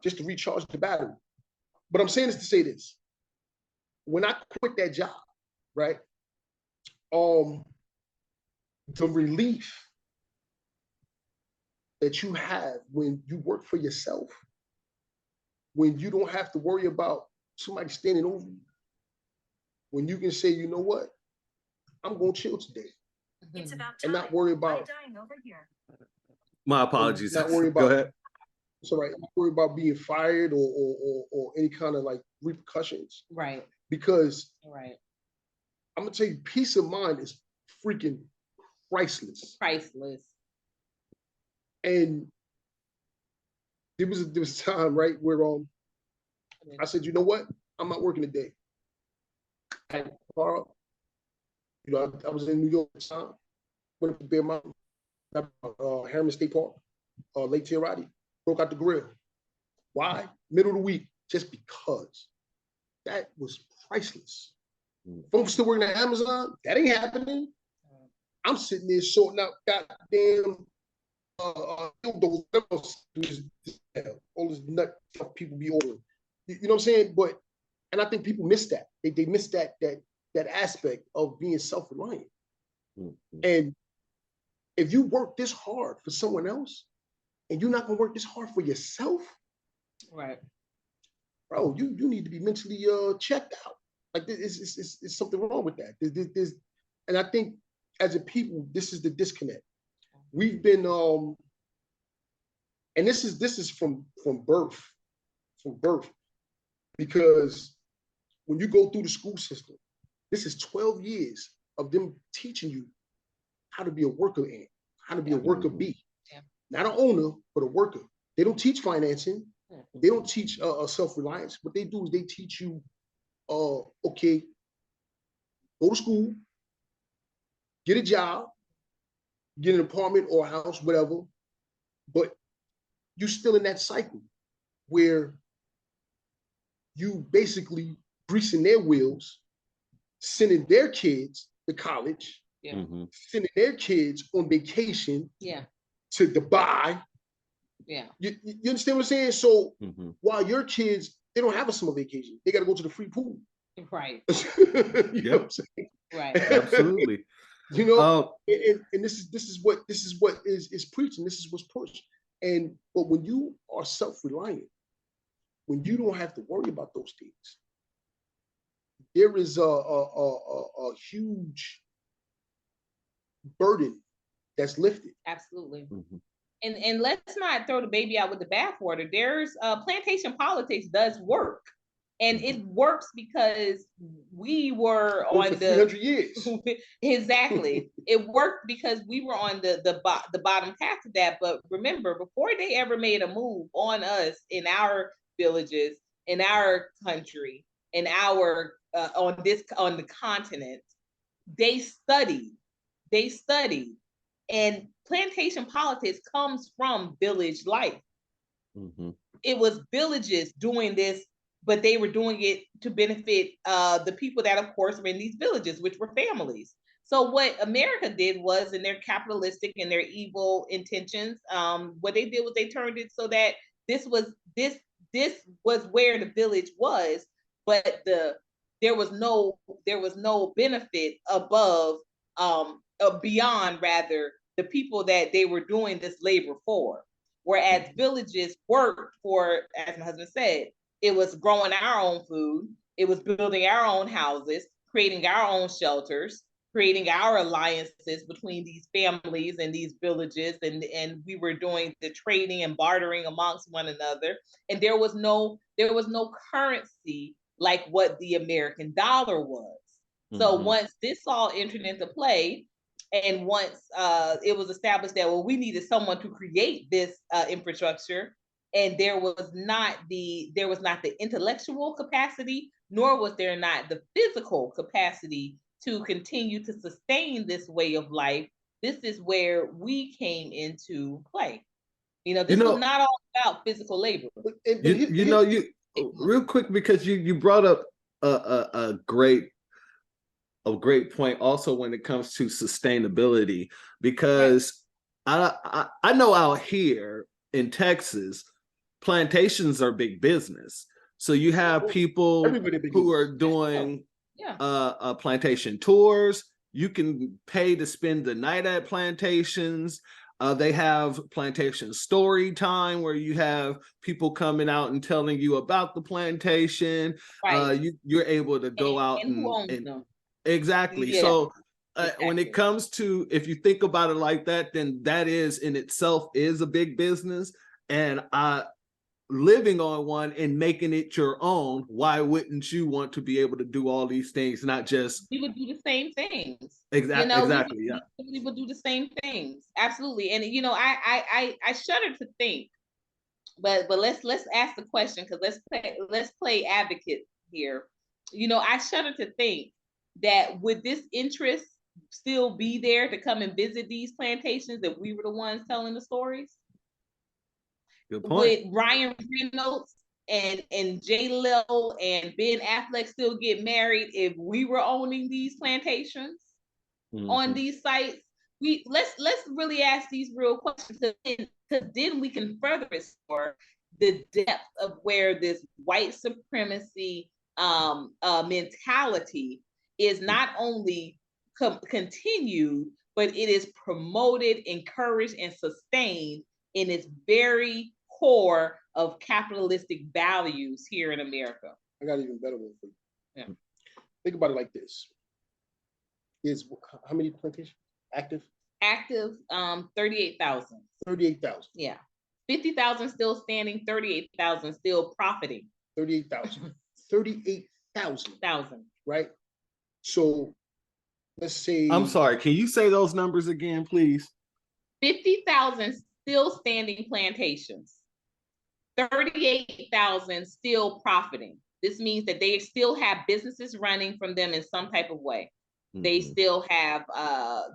just to recharge the battery. But I'm saying this to say this. When I quit that job, right? The relief that you have when you work for yourself, when you don't have to worry about somebody standing over you, when you can say, you know what, I'm gonna chill today. It's about time. And not worry about dying over here. My apologies. Not worry about, go ahead. It's all right. Not worry about being fired or any kind of like repercussions. Right. Because I'm gonna tell you, peace of mind is freaking priceless. Priceless. And there was a time, right, where I said, you know what, I'm not working today. I had a car up. You know, I was in New York at the time, went up to Bear Mountain, Harriman State Park, Lake Tirati, broke out the grill. Why? Middle of the week, just because. That was priceless. Folks still working at Amazon, that ain't happening. I'm sitting there sorting out goddamn all this nut stuff people be ordering. You know what I'm saying? But, and I think people miss that. They miss that aspect of being self-reliant. And if you work this hard for someone else and you're not gonna work this hard for yourself, right, bro, you need to be mentally checked out. Like it's something wrong with that. There's, and I think as a people, this is the disconnect. We've been and this is from birth, because when you go through the school system, this is 12 years of them teaching you how to be a worker ant, how to be a worker bee, not an owner, but a worker. They don't teach financing. They don't teach self-reliance. What they do is they teach you, okay, go to school, get a job, get an apartment or a house, whatever. But you're still in that cycle where you basically greasing their wheels, sending their kids to college, sending their kids on vacation to Dubai. You understand what I'm saying? So while your kids, they don't have a summer vacation. They got to go to the free pool. Right. You know what I'm saying? Right. Absolutely. You know, and this is what is preaching. This is what's pushed. But when you are self-reliant, when you don't have to worry about those things, there is a huge burden that's lifted. Absolutely. And let's not throw the baby out with the bathwater. There's plantation politics does work. And it works because we were on the 300 years. Exactly. It worked because we were on the bottom path of that. But remember, before they ever made a move on us in our villages, in our country, in our on the continent, they studied. And plantation politics comes from village life. It was villages doing this, but they were doing it to benefit the people that, of course, were in these villages, which were families. So what America did was, in their capitalistic and their evil intentions, what they did was they turned it so that this was where the village was, but there was no benefit above beyond rather the people that they were doing this labor for. Whereas villages worked for, as my husband said, it was growing our own food, it was building our own houses, creating our own shelters, creating our alliances between these families and these villages, and we were doing the trading and bartering amongst one another. And there was no currency like what the American dollar was. So once this all entered into play, and once it was established that, well, we needed someone to create this infrastructure, and there was not the intellectual capacity, nor was there not the physical capacity to continue to sustain this way of life. This is where we came into play. This was not all about physical labor. Real quick, because you brought up a great point also when it comes to sustainability, because I know out here in Texas, plantations are big business. So you have people who are doing plantation tours. You can pay to spend the night at plantations. They have plantation story time where you have people coming out and telling you about the plantation. Right. You're able to go out and who owns them. Exactly. Yeah. So when it comes to, if you think about it like that, then that is in itself is a big business. And living on one and making it your own, why wouldn't you want to be able to do all these things, not just... We would do the same things. Exactly. We would do the same things. Absolutely. And I shudder to think, but let's ask the question, because let's play advocate here. I shudder to think that would this interest still be there to come and visit these plantations if we were the ones telling the stories? Good point. Would Ryan Reynolds and J-Lo and Ben Affleck still get married if we were owning these plantations on these sites? Let's really ask these real questions, because then we can further explore the depth of where this white supremacy mentality is not only continued, but it is promoted, encouraged, and sustained in its very core of capitalistic values here in America. I got even better one for you. Yeah. Think about it like this. Is how many plantations active? Active, 38,000. 38,000. Yeah. 50,000 still standing, 38,000 still profiting. 38,000. 38,000. Right? So let's say... I'm sorry, can you say those numbers again, please? 50,000 still standing plantations. 38,000 still profiting. This means that they still have businesses running from them in some type of way. they still have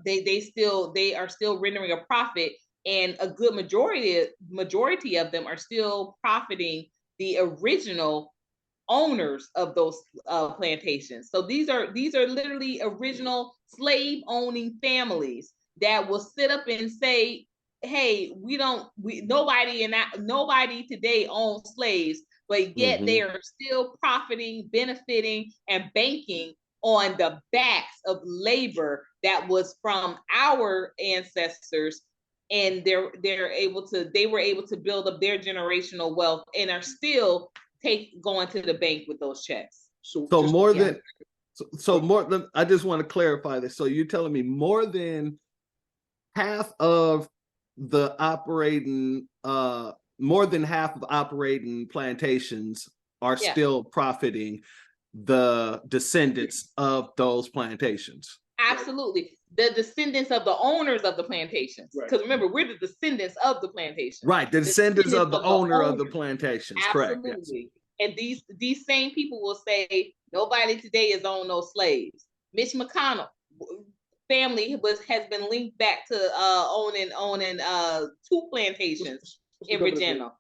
they are still rendering a profit, and a good majority of them are still profiting the original owners of those plantations. So these are literally original slave owning families that will sit up and say, hey, nobody today owns slaves, but yet they are still profiting, benefiting, and banking on the backs of labor that was from our ancestors, and they were able to build up their generational wealth and are still going to the bank with those checks. So I just want to clarify this. So you're telling me more than half of operating plantations are still profiting the descendants of those plantations. Absolutely. The descendants of the owners of the plantations. Because remember, we're the descendants of the plantation. Right. The descendants of the owner of the plantations. Absolutely. Correct. Yes. And these same people will say, nobody today is on no slaves. Mitch McConnell family has been linked back to owning 2 plantations in Virginia.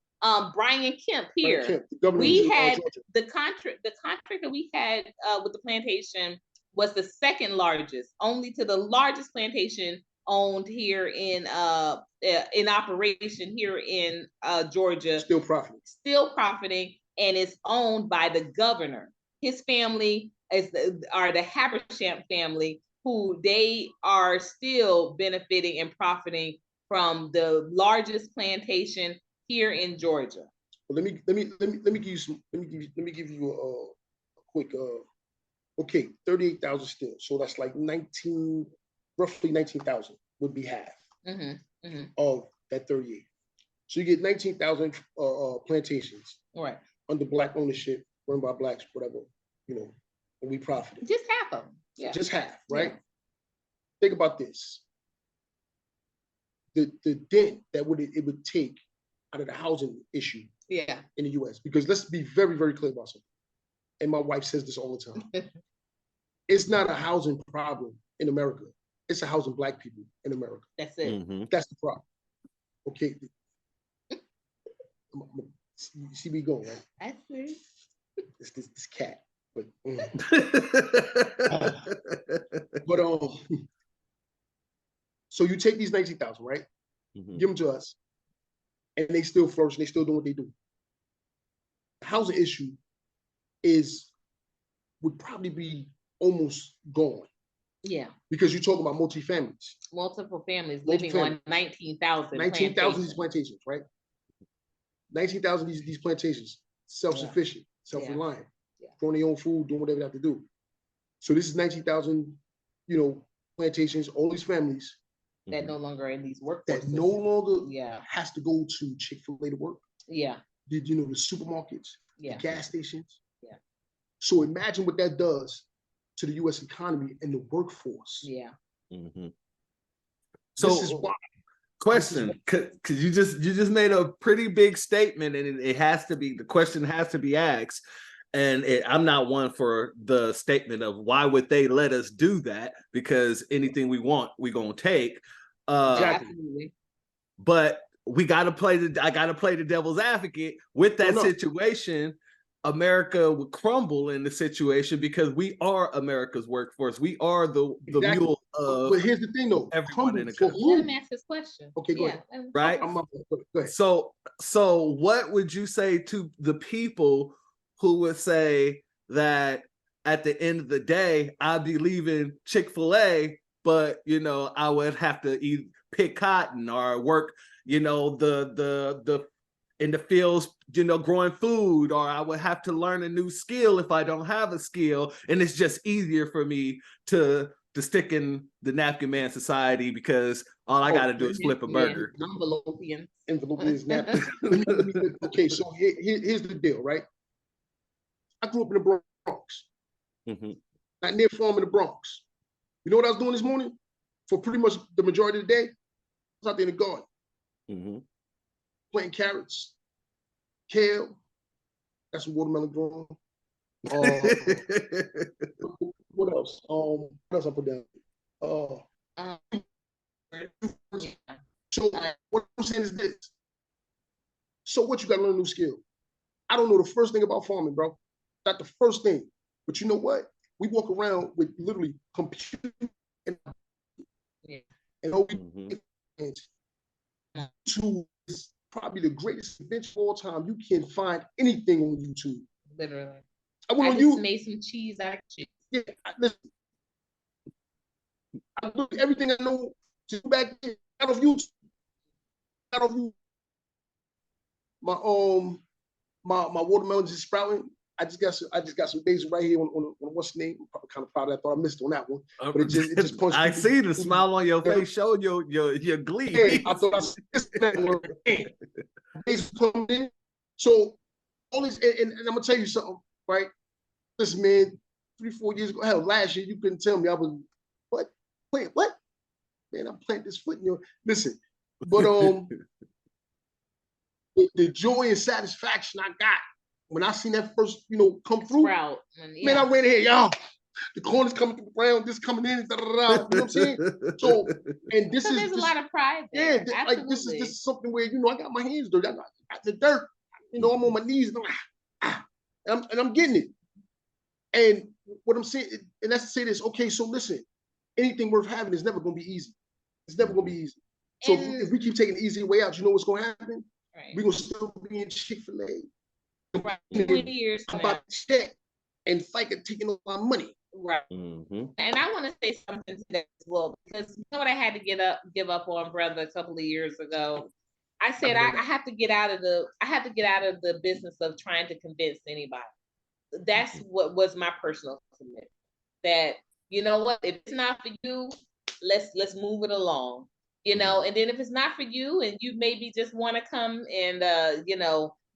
Brian Kemp here. We had the contract that we had with the plantation was the second largest, only to the largest plantation owned here in operation here in Georgia. Still profiting, and it's owned by the governor. His family are the Habersham family, who they are still benefiting and profiting from the largest plantation here in Georgia. Well, let me give you a quick okay, 38,000 still. So that's like roughly 19,000 would be half of that 38. So you get 19,000 plantations under Black ownership, run by Blacks, whatever, and we profited. Just half of them. Yeah. Just half, right? Yeah. Think about this. The dent that it would take out of the housing issue in the US, because let's be very, very clear about something. And my wife says this all the time. It's not a housing problem in America. It's a housing Black people in America. That's it. That's the problem. Okay. You see me going, right? I see. It's this cat. But so you take these 19,000, right? Give them to us, and they still flourish. And they still doing what they do. The housing issue would probably be almost gone. Yeah. Because you're talking about multifamilies. Multiple families living on 19,000. 19,000 these plantations, right? 19,000 these plantations, self-sufficient, self-reliant, growing their own food, doing whatever they have to do. So this is 19,000, plantations, all these families that no longer are in these workforces. That no longer has to go to Chick-fil-A to work. Yeah. The supermarkets, the gas stations. Yeah. So imagine what that does to the U.S. economy and the workforce. Yeah. So this is why. Question, because you just made a pretty big statement, and the question has to be asked. And I'm not one for the statement of why would they let us do that, because anything we want, we're gonna take. Absolutely. But I gotta play the devil's advocate with that situation. America would crumble in the situation because we are America's workforce. We are the mule of. But here's the thing, though. Everyone in the country. Let him ask this question. Okay, go ahead. Right. Go ahead. So what would you say to the people who would say that at the end of the day, I'd be leaving Chick-fil-A, but I would have to pick cotton or work, the in the fields, growing food, or I would have to learn a new skill if I don't have a skill. And it's just easier for me to stick in the napkin man society because all I got to do is flip a burger. Envelopes, napkins. Okay, so here's the deal, right? I grew up in the Bronx, not near farm in the Bronx. You know what I was doing this morning? For pretty much the majority of the day, I was out there in the garden. Planting carrots, kale, got some watermelon growing. What else? What else I put down? Um, So what I'm saying is this. So what, you got to learn a new skill. I don't know the first thing about farming, bro. Not the first thing. But you know what? We walk around with literally computer and Mhm. YouTube is probably the greatest invention of all time. You can find anything on YouTube. Literally. I went I on just YouTube. made some cheese out of cheese. Yeah, listen, I look everything I know to do back then out of YouTube. Out of YouTube. My watermelons is sprouting. I just got some basil right here on what's the name. I'm kind of proud of that. I thought I missed on that one, but it just punched. I see the smile on your face, show your glee. Hey, I thought I missed that one. Basil coming in. So all this, and I'm gonna tell you something, right? Listen, man, 3-4 years ago, hell, last year you couldn't tell me I was what? Wait, what? Man, I'm planting this foot in your. Listen, but the joy and satisfaction I got when I seen that first, come through. Sprout. Man, I ran here, y'all. The corners coming through the ground, this coming in, da, da, da, you know what I'm saying? So, and this so is there's this, a lot of pride there. Yeah, like this is something where I got my hands dirty, I got the dirt, I'm on my knees, and I'm getting it. And what I'm saying, and that's to say this. Okay, so listen, anything worth having is never going to be easy. It's never going to be easy. So if we keep taking the easy way out, you know what's going to happen? Right. We're going to still be in Chick-fil-A. Right. 20 years about check and FICA taking all my money. Right. Mm-hmm. And I want to say something to that as well, because you know what I had to give up on, brother, a couple of years ago. I said I have to get out of the business of trying to convince anybody. That's what was my personal commitment. That, you know what, if it's not for you, let's move it along. And then if it's not for you and you maybe just want to come and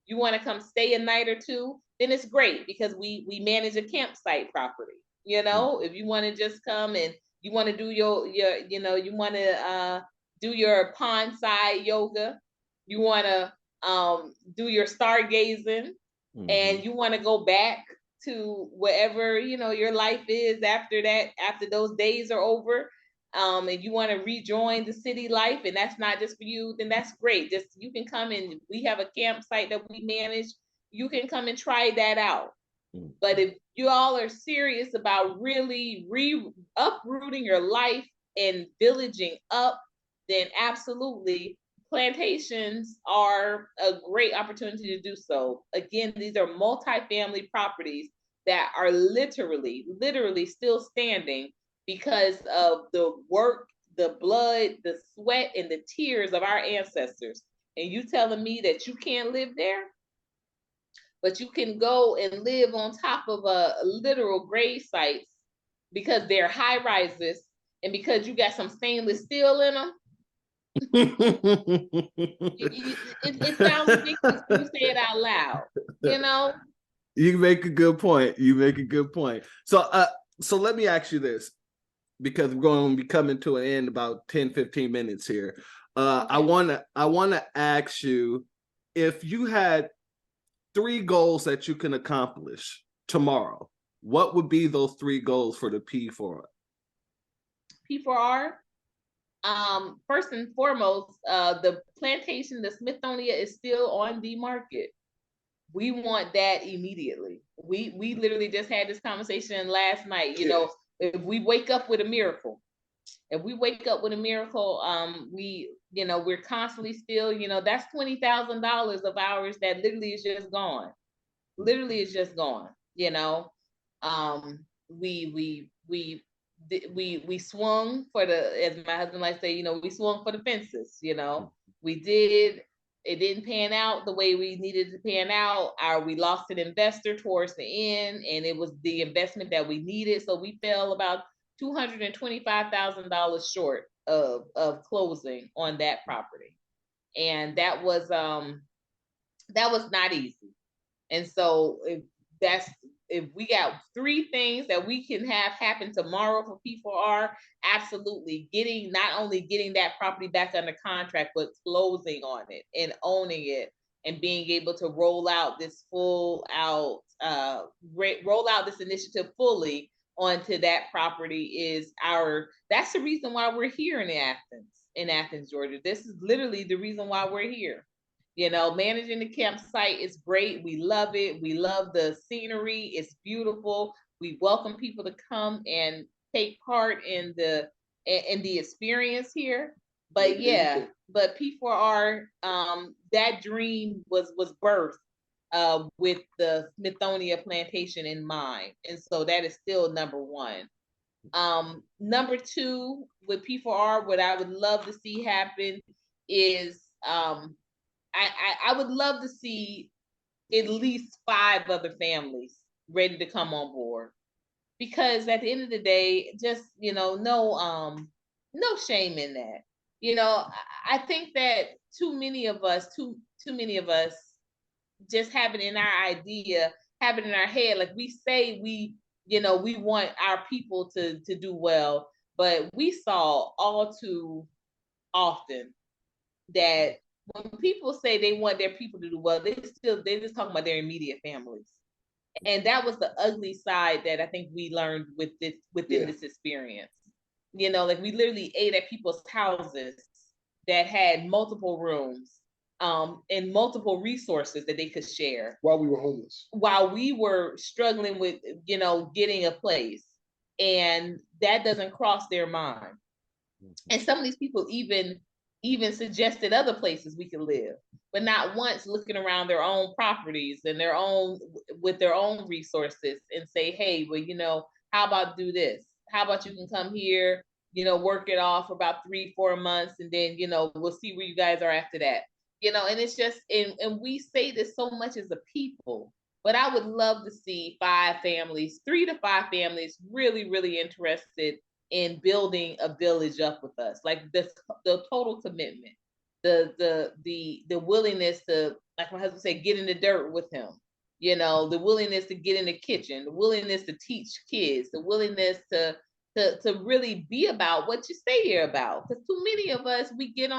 you want to come stay a night or two, then it's great, because we manage a campsite property. If you want to just come and you want to do your you want to do your pond side yoga, you want to do your stargazing, and you want to go back to wherever your life is after those days are over, and you want to rejoin the city life, and that's not just for you, then that's great. Just you can come and we have a campsite that we manage. You can come and try that out. But if you all are serious about really uprooting your life and villaging up, then absolutely plantations are a great opportunity to do so. Again, these are multi-family properties that are literally still standing because of the work, the blood, the sweat, and the tears of our ancestors. And you telling me that you can't live there? But you can go and live on top of a literal grave sites because they're high rises and because you got some stainless steel in them. It sounds ridiculous when you say it out loud, You make a good point. So let me ask you this, because we're going to be coming to an end about 10-15 minutes here. Okay. I want to ask you, if you had 3 goals that you can accomplish tomorrow, what would be those 3 goals for the P4R? P4R? First and foremost, the plantation, the Smithsonian, is still on the market. We want that immediately. We literally just had this conversation last night. If we wake up with a miracle, we're constantly still, that's $20,000 of ours that literally is just gone. We swung for the, as my husband likes to say, we swung for the fences. It didn't pan out the way we needed to pan out. We lost an investor towards the end, and it was the investment that we needed. So we fell about $225,000 short of closing on that property. And that was not easy. And so if we got 3 things that we can have happen tomorrow for P4R, absolutely not only getting that property back under contract, but closing on it and owning it and being able to roll out this initiative fully onto that property is that's the reason why we're here in Athens, Georgia. This is literally the reason why we're here. You know, managing the campsite is great. We love it. We love the scenery. It's beautiful. We welcome people to come and take part in the experience here. But yeah, but P4R, that dream was birthed with the Smithonia Plantation in mind. And so that is still number one. Number two, with P4R, what I would love to see happen is I would love to see at least 5 other families ready to come on board. Because at the end of the day, just, you know, no shame in that. You know, I think that too many of us just have it in our idea, have it in our head. Like we say we want our people to do well, but we saw all too often that when people say they want their people to do well, they're just talking about their immediate families. And that was the ugly side that I think we learned within this experience. You know, like we literally ate at people's houses that had multiple rooms and multiple resources that they could share. While we were homeless. While we were struggling with, you know, getting a place. And that doesn't cross their mind. And some of these people even suggested other places we could live, but not once looking around their own properties and with their own resources and say, hey, well, you know, how about do this? How about you can come here, you know, work it off for about 3-4 months, and then, you know, we'll see where you guys are after that. You know, and it's just, and we say this so much as a people, but I would love to see 3 to 5 families really, really interested in building a village up with us. Like the total commitment, the willingness to, like my husband said, get in the dirt with him. You know, the willingness to get in the kitchen, the willingness to teach kids, the willingness to really be about what you say here about. Because too many of us, we get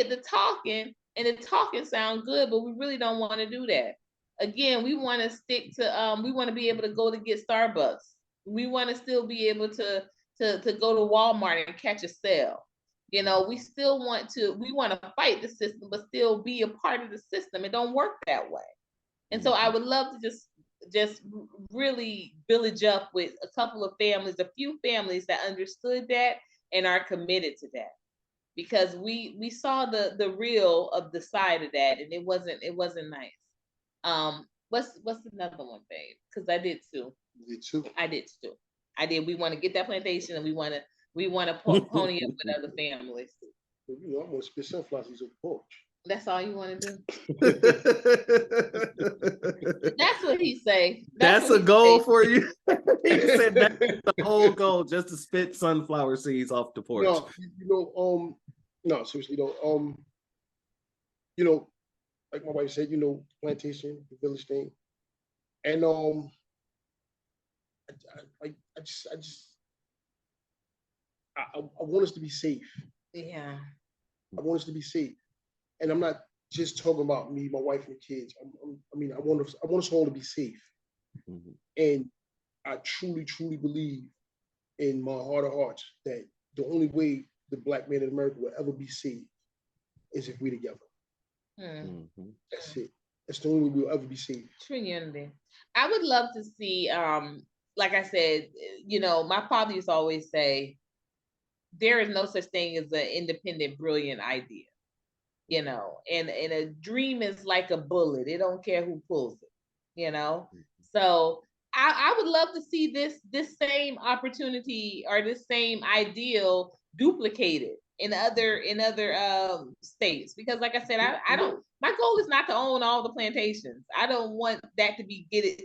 the talking, and the talking sound good, but we really don't want to do that. Again, we want to stick to, we want to be able to go to get Starbucks. We want to still be able to go to Walmart and catch a sale. You know, we want to fight the system, but still be a part of the system. It don't work that way. And so I would love to just really village up with a couple of families, a few families that understood that and are committed to that. Because we saw the real of the side of that, and it wasn't nice. What's another one, babe? Because I did too. You did too. I did too. I did. We want to get that plantation, and we want to pony up with other families. You know, I'm gonna spit sunflower seeds on the porch. That's all you want to do. That's what he say. That's a goal for you. He said that's the whole goal, just to spit sunflower seeds off the porch. No, you know, no, seriously though. You know, like my wife said, you know, plantation, the village thing, and I want us to be safe. Yeah. I want us to be safe, and I'm not just talking about me, my wife, and the kids. I mean, I want us all to be safe. Mm-hmm. And I truly, truly believe in my heart of hearts that the only way the Black man in America will ever be safe is if we're together. Mm-hmm. That's it. That's the only way we'll ever be safe. True unity. I would love to see, like I said, you know, my father used to always say, there is no such thing as an independent, brilliant idea, you know, and a dream is like a bullet. It don't care who pulls it, you know? So I would love to see this same opportunity or this same ideal duplicated in other states. Because like I said, my goal is not to own all the plantations. I don't want that to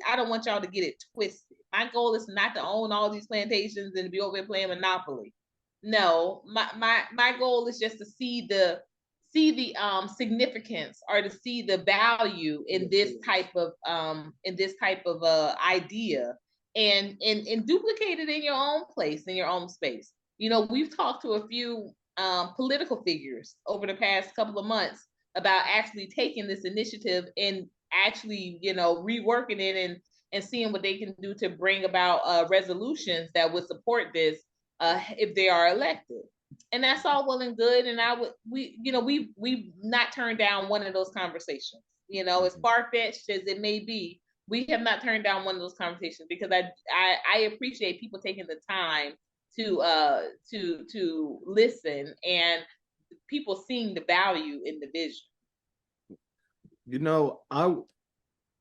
I don't want y'all to get it twisted. My goal is not to own all these plantations and to be over there playing Monopoly. No, my goal is just to see the significance or to see the value in this type of idea and duplicate it in your own place, in your own space. You know, we've talked to a few political figures over the past couple of months about actually taking this initiative and actually, you know, reworking it and seeing what they can do to bring about resolutions that would support this if they are elected. And that's all well and good. And we've not turned down one of those conversations. As far-fetched as it may be, we have not turned down one of those conversations, because I appreciate people taking the time to listen, and people seeing the value in the vision.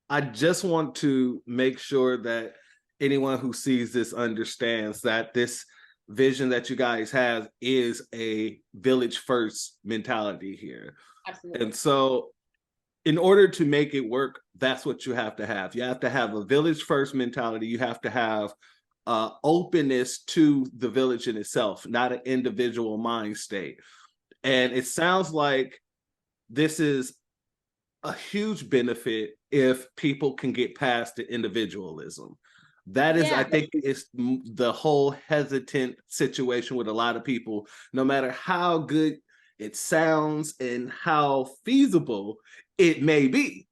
I just want to make sure that anyone who sees this understands that this vision that you guys have is a village first mentality here. Absolutely. And so in order to make it work, that's what you have to have. You have to have a village first mentality. You have to have openness to the village in itself, not an individual mind state. And it sounds like this is a huge benefit if people can get past the individualism. That is, I think, it's the whole hesitant situation with a lot of people. No matter how good it sounds and how feasible it may be,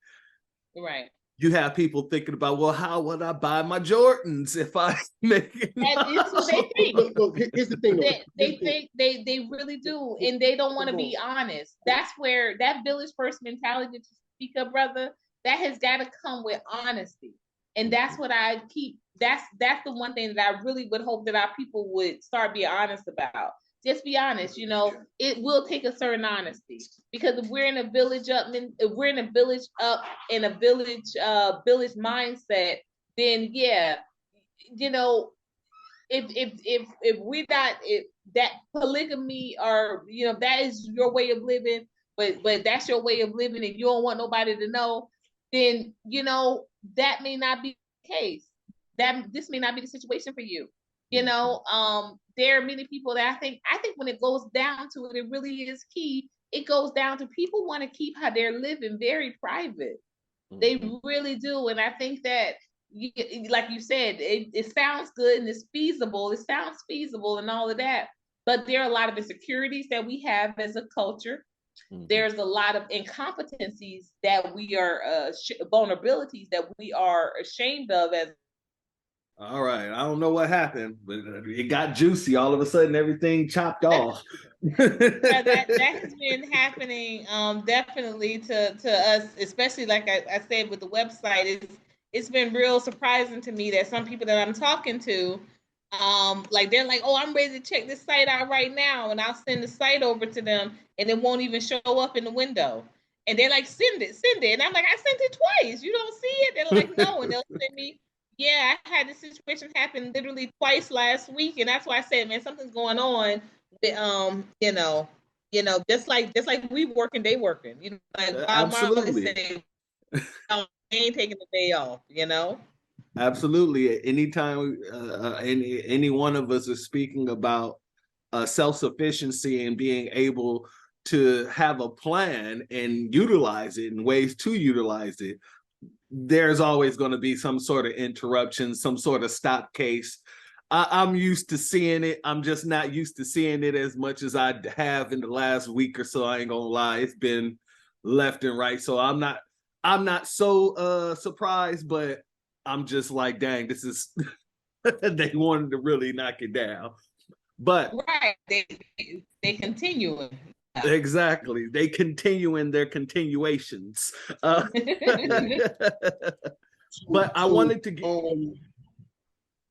right? You have people thinking about, well, how would I buy my Jordans if I make it? That's what they think. Look, here's the thing, though. They think they really do, and they don't want to be honest. That's where that village first mentality to speak up, brother, that has got to come with honesty. And that's what I keep, that's the one thing that I really would hope that our people would start being honest about. Just be honest, it will take a certain honesty, because if we're in a village up and a village mindset, then if we're not, that polygamy, or that is your way of living, but that's your way of living and you don't want nobody to know, then that may not be the case. That this may not be the situation for you. There are many people that I think when it goes down to it, it really is key. It goes down to people want to keep how they're living very private. They really do. And I think that, like you said, it sounds good and it's feasible. It sounds feasible and all of that. But there are a lot of insecurities that we have as a culture. There's a lot of incompetencies that we are, vulnerabilities that we are ashamed of as. All right, I don't know what happened, but it got juicy. All of a sudden, everything chopped off. that has been happening, definitely to us, especially like I said with the website. It's been real surprising to me that some people that I'm talking to, like they're like, oh, I'm ready to check this site out right now, and I'll send the site over to them, and it won't even show up in the window. And they're like, send it, and I'm like, I sent it twice. You don't see it? They're like, no, and they'll send me. Yeah, I had this situation happen literally twice last week, and that's why I said, man, something's going on. Just like we working, they working. Like absolutely. Say, they ain't taking the day off. Absolutely. Anytime any one of us is speaking about self-sufficiency and being able to have a plan and utilize it and ways to utilize it, there's always going to be some sort of interruption, some sort of stop case. I'm used to seeing it. I'm just not used to seeing it as much as I have in the last week or so. I ain't gonna lie. It's been left and right. So I'm not so surprised, but I'm just like, dang, this is they wanted to really knock it down. But right, they continue. Exactly. They continue in their continuations. But I wanted to go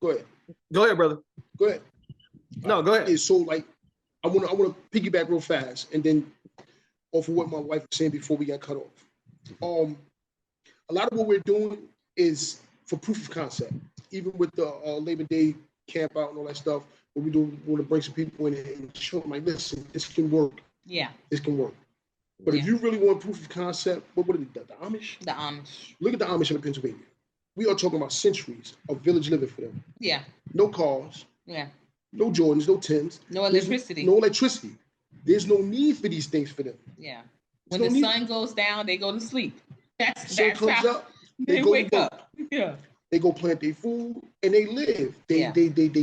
ahead. Go ahead, brother. Go ahead. No, go ahead. So like I want to piggyback real fast and then off of what my wife was saying before we got cut off. A lot of what we're doing is for proof of concept. Even with the Labor Day camp out and all that stuff, what we want to bring some people in and show them, like, listen, this can work. Yeah. This can work. But if you really want proof of concept, what are the Amish? The Amish. Look at the Amish in Pennsylvania. We are talking about centuries of village living for them. Yeah. No cars. Yeah. No Jordans, no Tims. No electricity. No electricity. There's no need for these things for them. Yeah. When the sun goes down, they go to sleep. Sun comes up, they go wake up. Yeah. They go plant their food and they live. They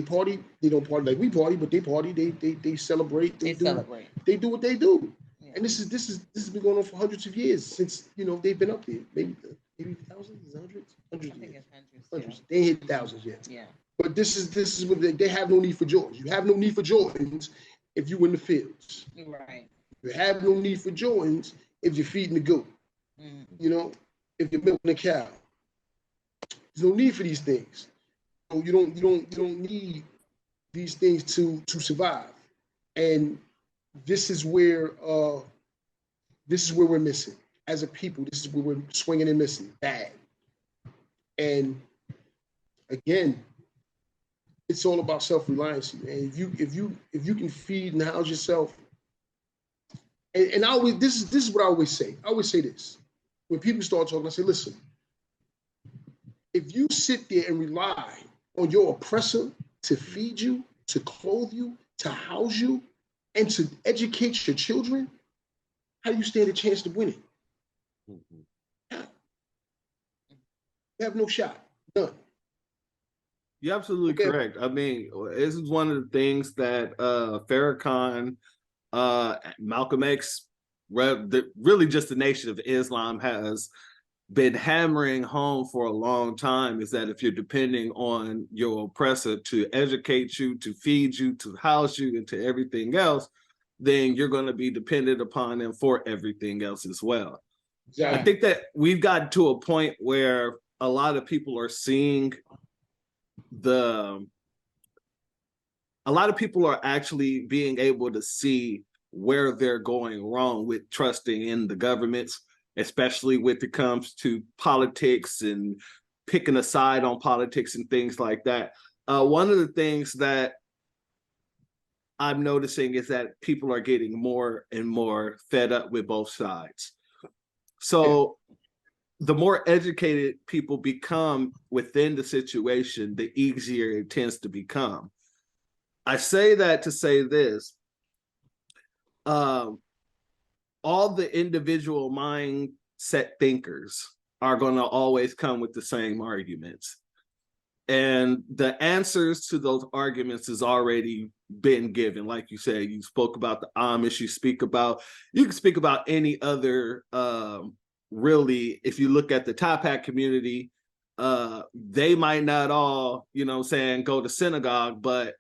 party. They don't party like we party, but they party. They celebrate. They celebrate. They do what they do. Yeah. And this has been going on for hundreds of years since they've been up here. Maybe maybe thousands, hundreds, hundreds. I think it's hundreds. Hundreds. They ain't hit thousands yet. Yeah. But this is what they have no need for Jordans. You have no need for Jordans if you in the fields. Right. You have no need for Jordans if you're feeding the goat. You know, if you're milking a cow. There's no need for these things. You don't need these things to survive. And this is where we're missing as a people. This is where we're swinging and missing bad. And again, it's all about self-reliance. And if you can feed and house yourself, and I always this is what I always say. I always say this when people start talking. I say, listen, if you sit there and rely on your oppressor to feed you, to clothe you, to house you, and to educate your children, how do you stand a chance to winning? You have no shot, none. You're absolutely correct. I mean, this is one of the things that Farrakhan, Malcolm X, really just the Nation of Islam has been hammering home for a long time, is that if you're depending on your oppressor to educate you, to feed you, to house you, and to everything else, then you're going to be dependent upon them for everything else as well. Exactly. I think that we've gotten to a point where a lot of people are seeing a lot of people are actually being able to see where they're going wrong with trusting in the governments, especially when it comes to politics and picking a side on politics and things like that. One of the things that I'm noticing is that people are getting more and more fed up with both sides. So the more educated people become within the situation, the easier it tends to become. I say that to say this. All the individual mindset thinkers are going to always come with the same arguments. And the answers to those arguments has already been given. Like you said, you spoke about the Amish, you can speak about any other, really, if you look at the Top Hat community, they might not all, go to synagogue, but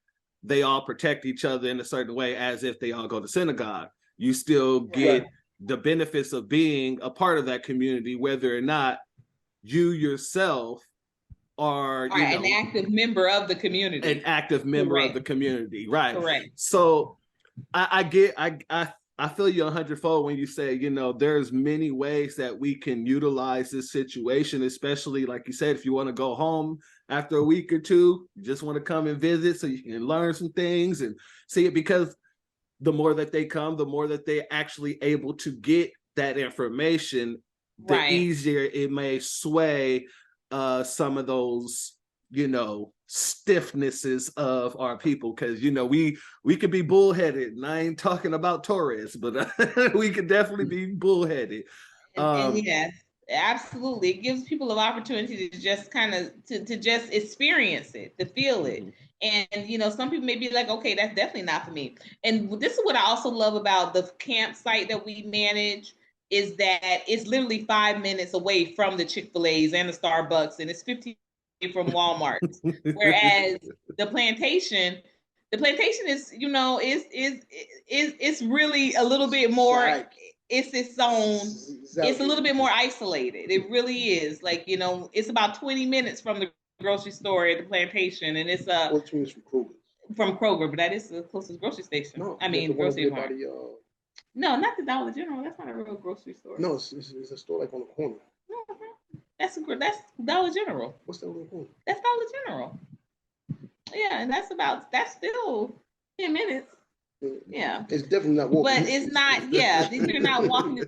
they all protect each other in a certain way as if they all go to synagogue. You still get the benefits of being a part of that community, whether or not you yourself are an active member of the community. An active member of the community, right? Correct. So I feel you 100-fold when you say, there's many ways that we can utilize this situation, especially like you said, if you want to go home after a week or two, you just want to come and visit so you can learn some things and see it, because the more that they come, the more that they're actually able to get that information, the easier it may sway some of those, stiffnesses of our people. Because, we could be bullheaded, and I ain't talking about Torres, but we could definitely be bullheaded. And yes, absolutely. It gives people an opportunity to just kind of, to just experience it, to feel it. And, some people may be like, okay, that's definitely not for me. And this is what I also love about the campsite that we manage, is that it's literally 5 minutes away from the Chick-fil-A's and the Starbucks, and it's 15 from Walmart. Whereas the plantation is, it's really a little bit more, it's its own, it's a little bit more isolated. It really is. Like, it's about 20 minutes from the grocery store at the plantation, and it's 20 minutes from Kroger, but that is the closest grocery station. No, grocery mart. No, not the Dollar General. That's not a real grocery store. No, it's a store like on the corner. That's Dollar General. What's that little corner? That's Dollar General. Yeah, and that's still 10 minutes. Yeah. It's definitely not walking. But it's not, these are not walking.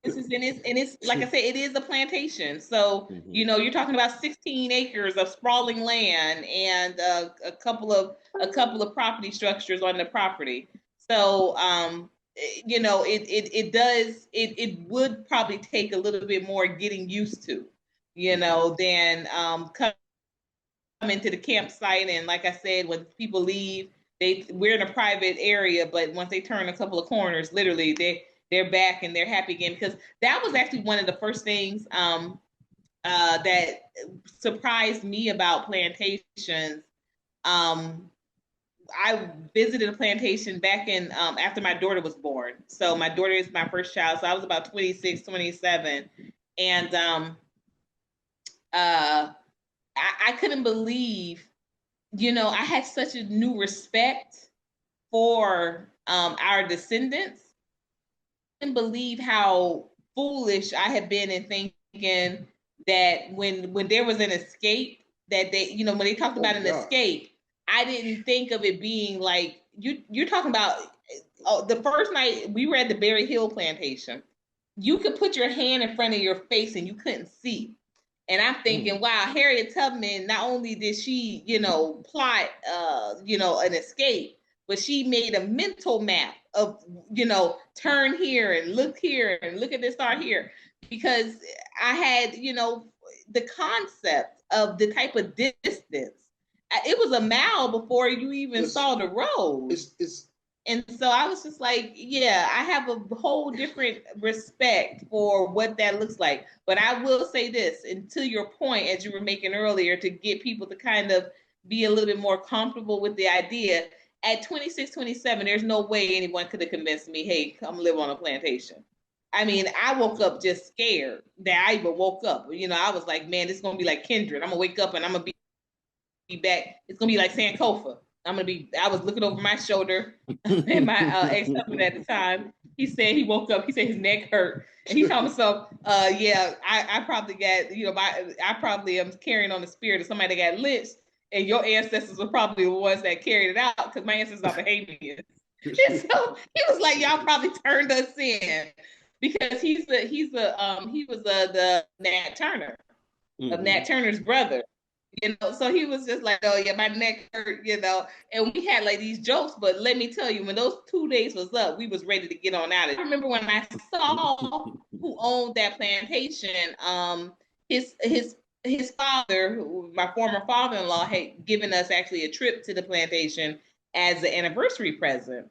And it's like I said, it is a plantation. So, you're talking about 16 acres of sprawling land and a couple of property structures on the property. So, it would probably take a little bit more getting used to, than come into the campsite. And like I said, when people leave, we're in a private area, but once they turn a couple of corners, literally they're back and they're happy again. Because that was actually one of the first things that surprised me about Plantations. I visited a plantation back in after my daughter was born. So my daughter is my first child. So I was about 26, 27. And I couldn't believe, I had such a new respect for our descendants. I couldn't believe how foolish I had been in thinking that when there was an escape, that they, when they talked about an escape, I didn't think of it being like you're talking about the first night we were at the Berry Hill plantation. You could put your hand in front of your face and you couldn't see. And I'm thinking, wow, Harriet Tubman, not only did she, plot, an escape, but she made a mental map of, turn here and look at this star here. Because I had, the concept of the type of distance. It was a mile before you even saw the road. And so I was just like, yeah, I have a whole different respect for what that looks like. But I will say this, and to your point, as you were making earlier, to get people to kind of be a little bit more comfortable with the idea, at 26, 27, there's no way anyone could have convinced me, hey, come live on a plantation. I mean, I woke up just scared that I even woke up. I was like, man, this is going to be like Kindred. I'm going to wake up and I'm going to be back. It's going to be like Sankofa. I was looking over my shoulder and my ex-husband at the time, he said he woke up, he said his neck hurt. And he told himself, yeah, I probably got, I probably am carrying on the spirit of somebody that got lynched, and your ancestors were probably the ones that carried it out because my ancestors are Bahamians. And so he was like, y'all probably turned us in because he was the Nat Turner, of Nat Turner's brother. So he was just like, oh yeah, my neck hurt, and we had like these jokes, but let me tell you, when those 2 days was up, we was ready to get on out of it. I remember when I saw who owned that plantation, his father, my former father-in-law, had given us actually a trip to the plantation as an anniversary present.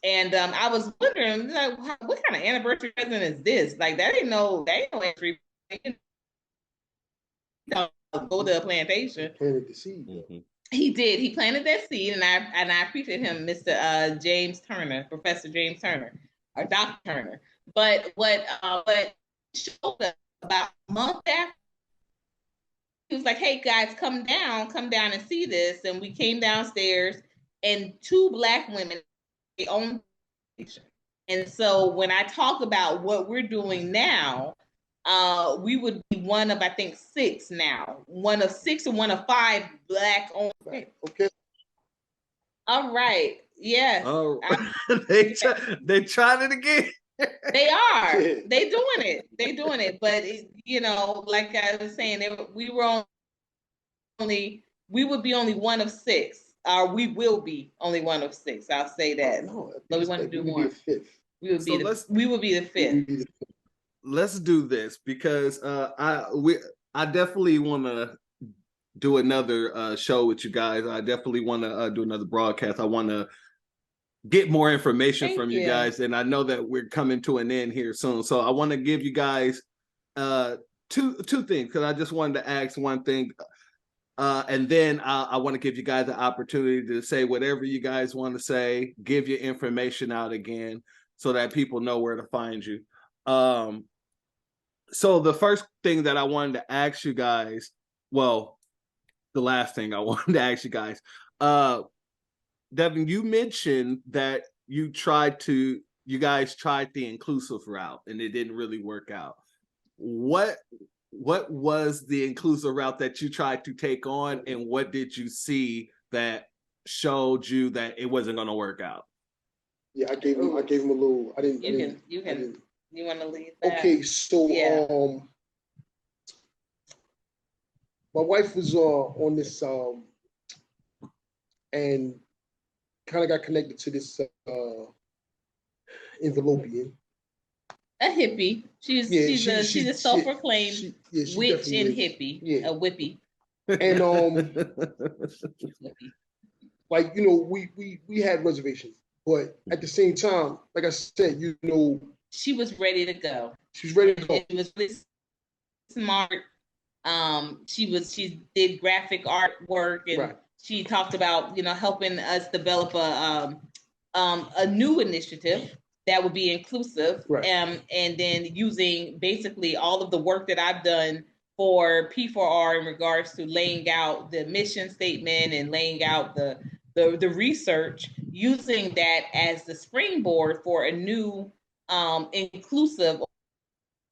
And I was wondering, like, what kind of anniversary present is this? Like, that ain't no anniversary. Go to a plantation. Planted the seed. He did. He planted that seed, and I appreciate him, Mr. James Turner, Professor James Turner, or Dr. Turner. But what showed us about a month after, he was like, "Hey guys, come down and see this." And we came downstairs, and 2 Black women, they own the plantation. And so when I talk about what we're doing now, we would be one of, I think, 6 now. One of 6 or one of 5 Black owned. Okay. All right. Yes. Oh, they tried it again. They are. They doing it. But like I was saying, we would be only one of 6. We will be only one of 6. I'll say that. No, but we want to do more. We would be the 5th. Let's do this because I definitely want to do another show with you guys. I definitely want to do another broadcast. I want to get more information from you guys, and I know that we're coming to an end here soon. So I want to give you guys two things, because I just wanted to ask one thing, and then I want to give you guys the opportunity to say whatever you guys want to say. Give your information out again so that people know where to find you. So the first thing that I wanted to ask you guys, well, the last thing I wanted to ask you guys, Devon, you mentioned that you guys tried the inclusive route and it didn't really work out. What was the inclusive route that you tried to take on, and what did you see that showed you that it wasn't going to work out? Yeah, I gave him a little. You want to leave that? Okay, so my wife was on this and kind of got connected to this envelopian. A hippie. She's a self-proclaimed witch and hippie. Yeah. A whippy. And like we had reservations, but at the same time, like I said, she was ready to go. She was ready to go. It was really smart. She did graphic artwork, and Right. she talked about, helping us develop a new initiative that would be inclusive. Right. And then using basically all of the work that I've done for P4R in regards to laying out the mission statement and laying out the research, using that as the springboard for a new inclusive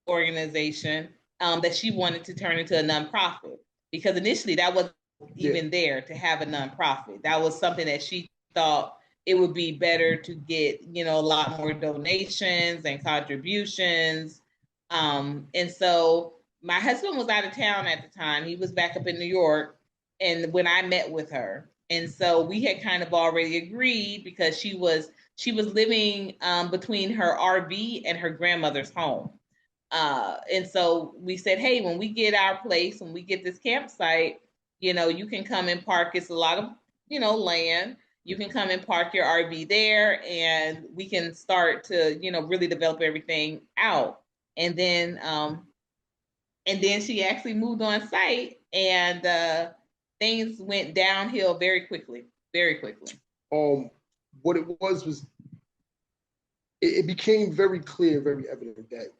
organization that she wanted to turn into a nonprofit. Because initially that wasn't even there to have a nonprofit. That was something that she thought it would be better to get, a lot more donations and contributions. And so my husband was out of town at the time. He was back up in New York. And when I met with her, and so we had kind of already agreed, because she was living between her RV and her grandmother's home. And so we said, hey, when we get our place, when we get this campsite, you can come and park. It's a lot of, land. You can come and park your RV there, and we can start to, really develop everything out. And then she actually moved on site, and things went downhill very quickly. What it was it became very clear, very evident that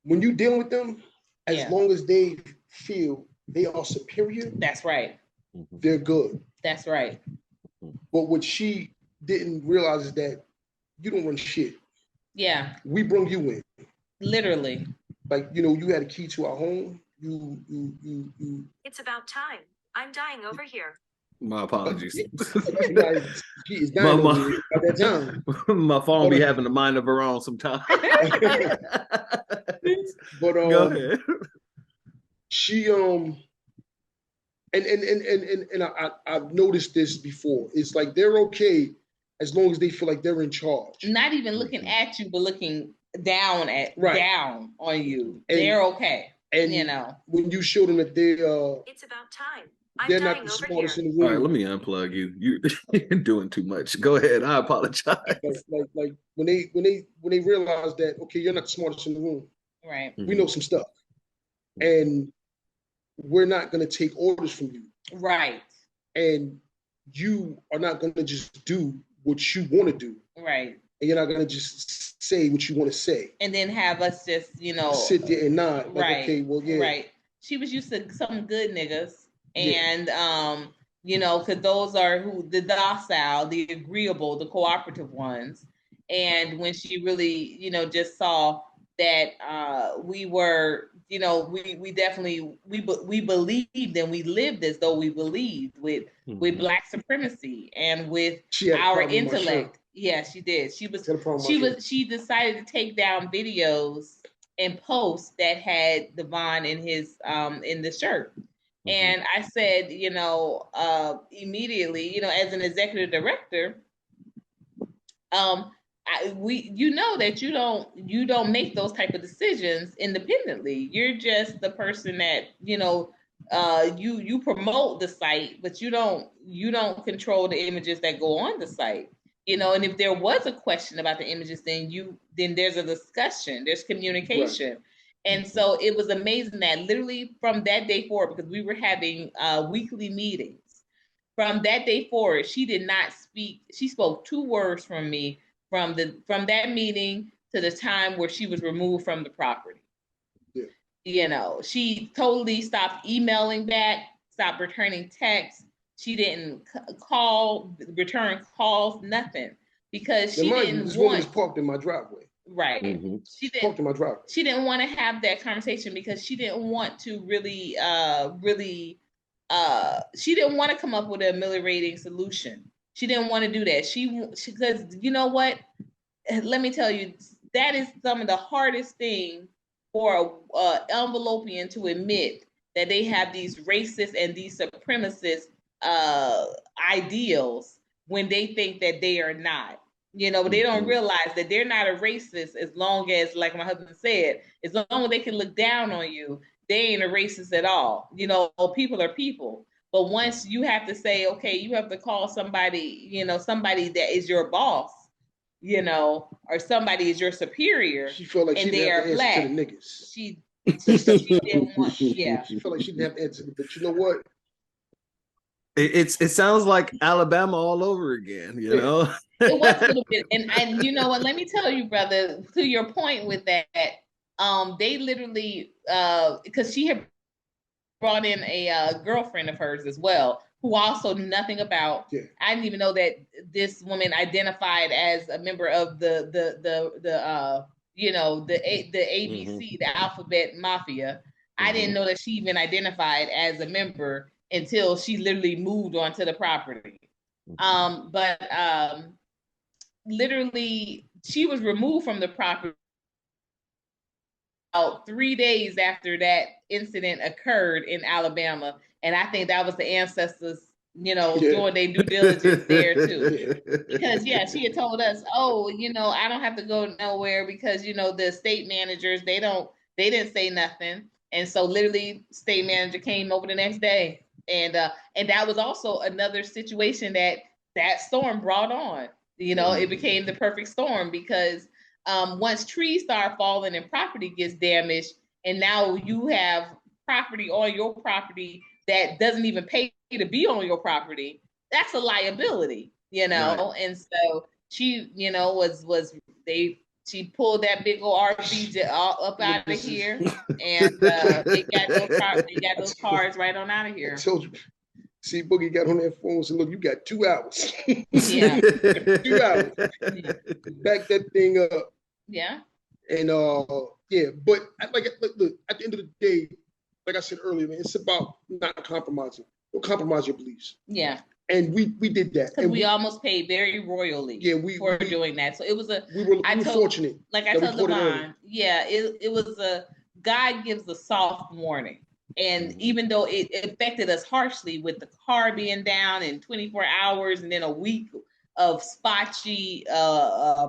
when you deal with them, as long as they feel they are superior, that's right, they're good. That's right. But what she didn't realize is that you don't run shit. Yeah. We brought you in. Literally. Like, you had a key to our home. You. It's about time. I'm dying over here. My apologies. She is dying over here at that time. My phone be having a mind of her own sometimes. But go ahead. She and I've noticed this before. It's like they're okay as long as they feel like they're in charge. Not even looking at you, but looking down on you. And they're okay. And when you show them that they it's about time. They're not the smartest in the room. All right, let me unplug you. You're doing too much. Go ahead. I apologize. Like when they realize that, okay, you're not the smartest in the room. Right. We know some stuff, and we're not going to take orders from you. Right. And you are not going to just do what you want to do. Right. And you're not going to just say what you want to say. And then have us just, sit there and nod. Like, right. Okay, well, yeah. Right. She was used to some good niggas. And, because those are the docile, the agreeable, the cooperative ones. And when she really, just saw that we were, we definitely, we believed and we lived as though we believed with Black supremacy and with our intellect. Yeah, she did. She decided to take down videos and posts that had Davon in his in the shirt. And I said, immediately, as an executive director, that you don't make those type of decisions independently. You're just the person that, you promote the site, but you don't control the images that go on the site. And if there was a question about the images, then there's a discussion, there's communication. Right. And so it was amazing that literally from that day forward, because we were having weekly meetings, from that day forward, she did not speak. She spoke 2 words from me from that meeting to the time where she was removed from the property. Yeah. She totally stopped emailing back, stopped returning texts. She didn't return calls, nothing, because she didn't this woman is parked in my driveway. Right. She didn't in my driveway. She didn't want to have that conversation because she didn't want to really she didn't want to come up with an ameliorating solution. She didn't want to do that. Because you know what? Let me tell you, that is some of the hardest thing for an envelopian to admit, that they have these racist and these supremacist ideals when they think that they are not. But they don't realize that they're not a racist as long as, like my husband said, as long as they can look down on you, they ain't a racist at all. People are people. But once you have to say, okay, you have to call somebody, somebody that is your boss, or somebody is your superior, she felt like and she they are Black. To the niggas. She didn't want, yeah. She felt like she didn't have to answer it, but you know what? It sounds like Alabama all over again, you know? It was a little bit. And you know what, let me tell you, brother, to your point with that, they literally, because she had brought in a girlfriend of hers as well, who also knew nothing about. Yeah. I didn't even know that this woman identified as a member of the ABC, the alphabet mafia. I didn't know that she even identified as a member until she literally moved onto the property. But literally, she was removed from the property about 3 days after that incident occurred in Alabama. And I think that was the ancestors, doing their due diligence there too. Because she had told us, oh, I don't have to go nowhere because, the state managers, they didn't say nothing. And so literally state manager came over the next day. And that was also another situation that storm brought on. It became the perfect storm because once trees start falling and property gets damaged, and now you have property on your property that doesn't even pay to be on your property, that's a liability, Right. And so she, she pulled that big old RV up out of here, and they got those cars right on out of here. I told you. See, Boogie got on that phone and said, look, you got 2 hours. Yeah. 2 hours. Yeah. Back that thing up. Yeah. And but look, at the end of the day, like I said earlier, man, it's about not compromising. Don't compromise your beliefs. Yeah. And we did that. And we almost paid very royally for doing that. So it was we were fortunate. Like I told Davon, it was God gives a soft warning. And even though it affected us harshly with the car being down in 24 hours and then a week of spotchy,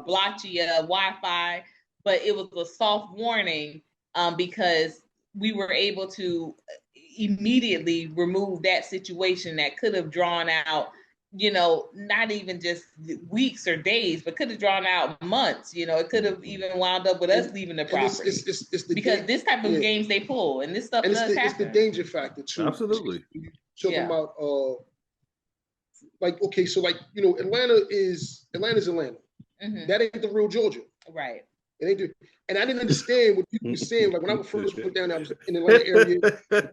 blotchy Wi-Fi, but it was a soft warning because we were able to immediately remove that situation that could have drawn out, not even just weeks or days, but could have drawn out months. It could have even wound up with us leaving the property. It's because this type of games they pull, and this stuff does happen. It's the danger factor too. Absolutely. Talking about okay, so Atlanta is Atlanta. Mm-hmm. That ain't the real Georgia. Right. It ain't and I didn't understand what people were saying. Like when I first went down there, I was in the Atlanta area.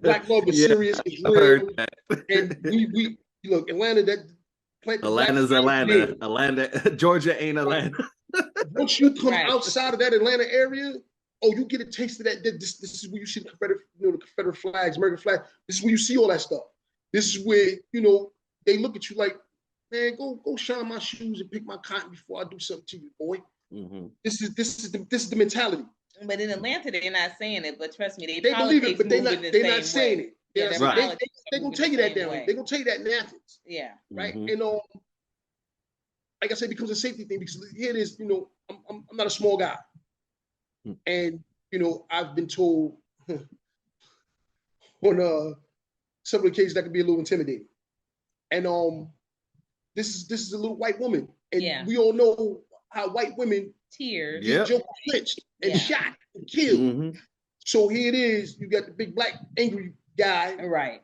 Black love is serious, it's real. And we look, Atlanta, Atlanta's Atlanta. Atlanta, Georgia ain't Atlanta. Once you come outside of that Atlanta area, you get a taste of that. This is where you see the Confederate flags, American flag. This is where you see all that stuff. This is where, they look at you like, man, go shine my shoes and pick my cotton before I do something to you, boy. Mm-hmm. This is the mentality. But in Atlanta, they're not saying it. But trust me, they believe it, but they're not saying it. They're gonna tell you that down. They're gonna tell you that in Athens. Yeah. Right. Mm-hmm. And like I said, it becomes a safety thing because here it is. I'm not a small guy, and I've been told on several occasions that could be a little intimidating. And this is a little white woman, and we all know how white women tears get lynched and shot and killed. Mm-hmm. So here it is, you got the big black angry guy, right?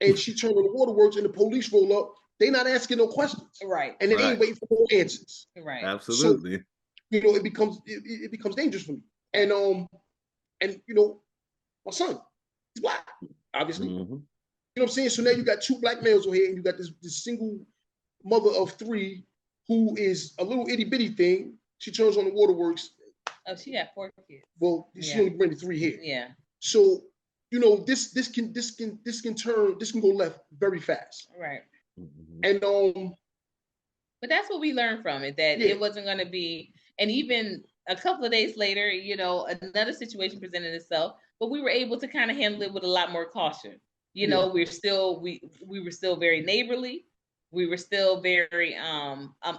And she turned on the waterworks, and the police roll up. They not asking no questions, right? And they ain't waiting for no answers, right? Absolutely. So, it becomes dangerous for me, and my son, he's black, obviously. Mm-hmm. You know what I'm saying? So now you got 2 black males over here, and you got this single mother of 3 who is a little itty bitty thing. She turns on the waterworks. Oh, she got 4 kids. Well, she only bring 3 here. Yeah. So this can go left very fast. Right. And but that's what we learned from it, that it wasn't going to be. And even a couple of days later, another situation presented itself, but we were able to kind of handle it with a lot more caution. We were still very neighborly. We were still very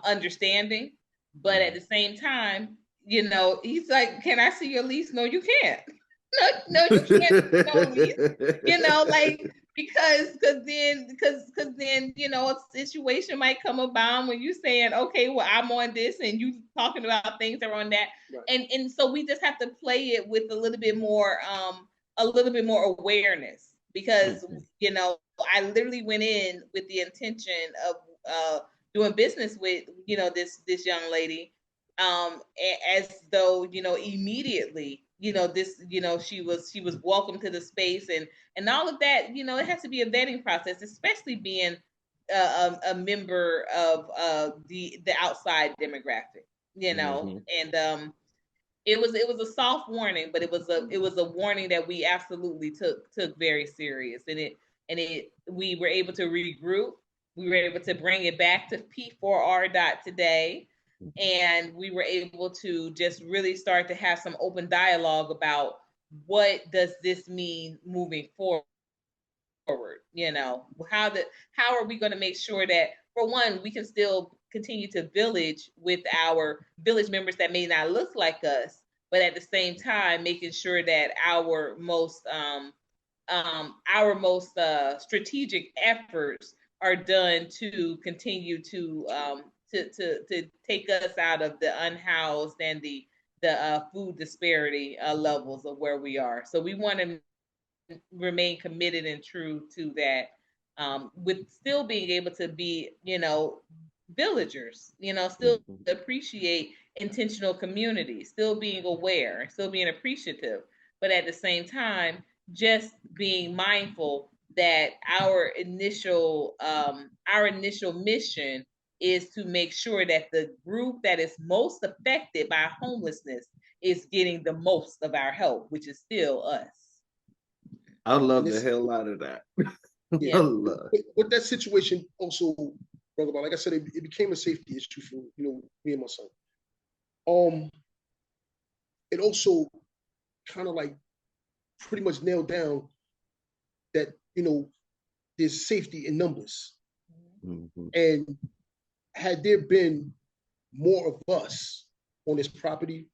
understanding, but at the same time, he's like, "Can I see your lease?" No, you can't. No, you can't. No lease. Because then a situation might come about when you saying, "Okay, well, I'm on this," and you talking about things that are on that, right. And so we just have to play it with a little bit more a little bit more awareness, because you know, I literally went in with the intention of doing business with, you know, this young lady, as though, you know, immediately, you know, this, you know, she was welcome to the space, and all of that. You know, it has to be a vetting process, especially being a member of the outside demographic, you know. And it was a soft warning, but it was a warning that we absolutely took very serious. And we were able to regroup. We were able to bring it back to P4R today, and we were able to just really start to have some open dialogue about what does this mean moving forward. You know, how are we going to make sure that, for one, we can still continue to village with our village members that may not look like us, but at the same time making sure that our most strategic efforts are done to continue to take us out of the unhoused and the food disparity levels of where we are. So we want to remain committed and true to that, with still being able to be, you know, villagers, you know, still appreciate intentional community, still being aware, still being appreciative, but at the same time, just being mindful that our initial mission is to make sure that the group that is most affected by homelessness is getting the most of our help, which is still us. I love the hell out of that. Yeah. With that situation also brought about, like I said, it became a safety issue for, you know, me and my son. It also kind of like pretty much nailed down that, you know, there's safety in numbers. And had there been more of us on this property,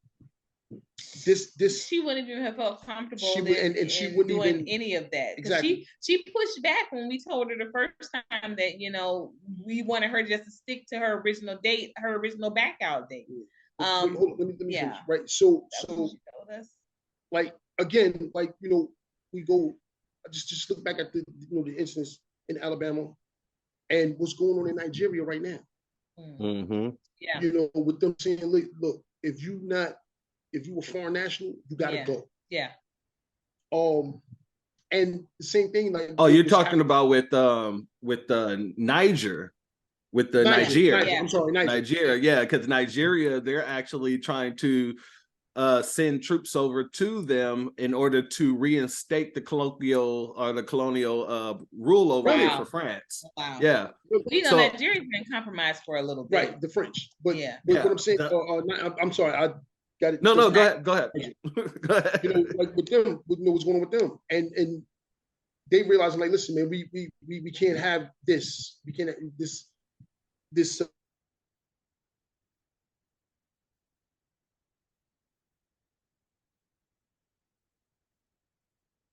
this she wouldn't even have felt comfortable she wouldn't doing even any of that. Exactly. She pushed back when we told her the first time that, you know, we wanted her just to stick to her original date, her original back out date. Wait, hold on, let me finish, right? So like, again, like, you know, we go, just look back at the, you know, the instance in Alabama and what's going on in Nigeria right now. Yeah. You know, with them saying, look, if you a foreign national, you gotta go. Yeah. And the same thing, like, oh, you're talking about with Niger, with the Nigeria. Yeah. I'm sorry, Nigeria. Yeah, because Nigeria, they're actually trying to send troops over to them in order to reinstate the colonial rule over here for France. Wow. Yeah. You know, Nigeria's been compromised for a little bit. Right, the French. But what I'm saying, I'm sorry, I got it. No, go ahead. Go ahead. You know, like with them, you know what's going on with them, and they realizing, like, listen, man, we can't have this. We can't have this. This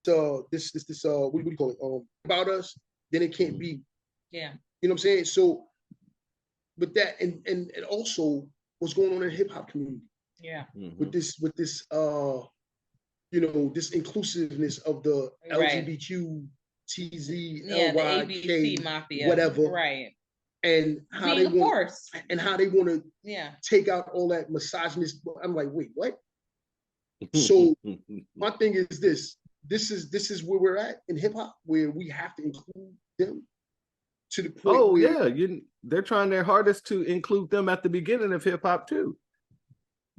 what do you call it? About us, then it can't be. Yeah. You know what I'm saying? So with that, and also what's going on in the hip hop community. Yeah. With this you know, this inclusiveness of the LGBTQ, TZ, LY, the K, mafia, whatever. Right. And how they want to take out all that misogynist. I'm like, wait, what? So my thing is this is where we're at in hip hop, where we have to include them to the point. They're trying their hardest to include them at the beginning of hip hop too.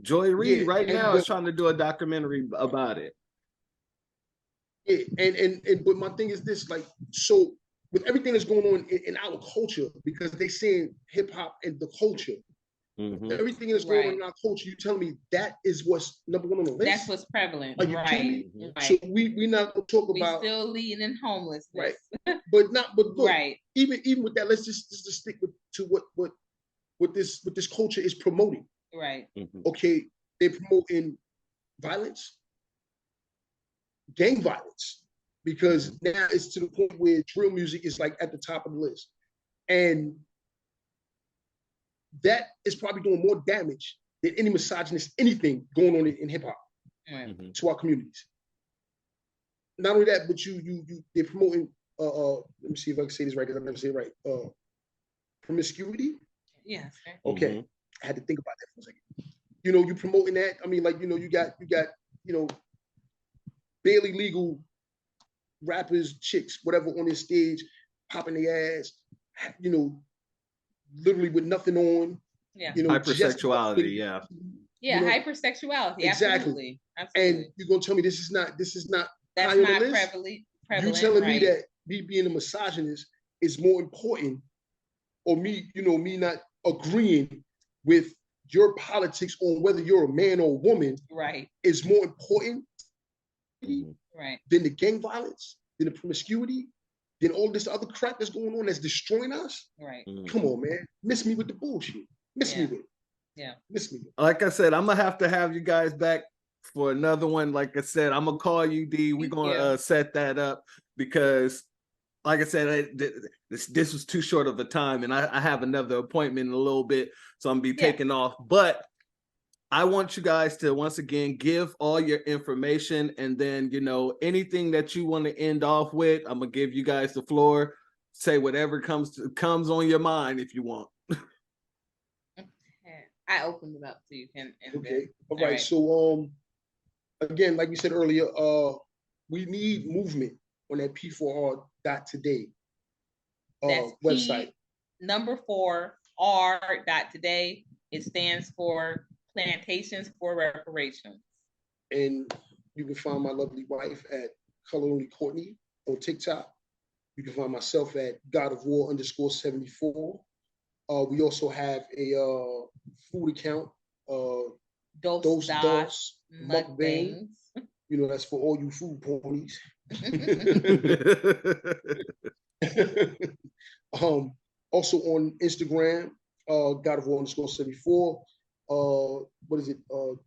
Joy Reid right now is trying to do a documentary about it. Yeah, and but my thing is this, like, so with everything that's going on in our culture, because they saying hip hop and the culture, everything that's going on in our culture, you tell me that is what's number one on the list. That's what's prevalent. Are you kidding me? So we not gonna talk about. We're still leading in homelessness, right? But look, even with that, let's just stick to what this culture is promoting. Right. Okay, they're promoting violence, gang violence, because now it's to the point where drill music is like at the top of the list. And that is probably doing more damage than any misogynist, anything going on in hip hop to our communities. not only that, but they're promoting. Let me see if I can say this right because I never say it right. Promiscuity. Yes. Okay, Mhm. I had to think about that for a second. You know, you promoting that. I mean, like, you know, you got, you know, barely legal rappers, chicks, whatever, on this stage, popping their ass, you know, literally with nothing on. Yeah. You know, Hypersexuality, yeah. Yeah, you know, hypersexuality. exactly. Absolutely. And you're gonna tell me this is not That's high on not the list? prevalent. You telling right? me that me being a misogynist is more important, or me, you know, me not agreeing with your politics on whether you're a man or a woman, right, is more important right, than the gang violence, than the promiscuity, than all this other crap that's going on that's destroying us? right. Come on, man. Miss me with the bullshit. Miss me with it. Yeah. Miss me with it. Like I said, I'm gonna have you guys back for another one. Like I said, I'm gonna call you, D. We're gonna set that up because, like I said, this was too short of a time, and I have another appointment in a little bit, so I'm gonna be taking off. But I want you guys to once again give all your information, and then, you know, anything that you want to end off with, I'm gonna give you guys the floor. Say whatever comes on your mind if you want. I opened it up so you can. Okay. All right. So again, like we said earlier, we need movement on that P4R.today website. Number 4R.today. It stands for Plantations for Reparations. And you can find my lovely wife at Coloredonlycourtney on TikTok. You can find myself at GodOfWar_74. We also have a food account, Doss Mukbang. You know, that's for all you food ponies. Also on Instagram, GodOfWar_74. What is it? Group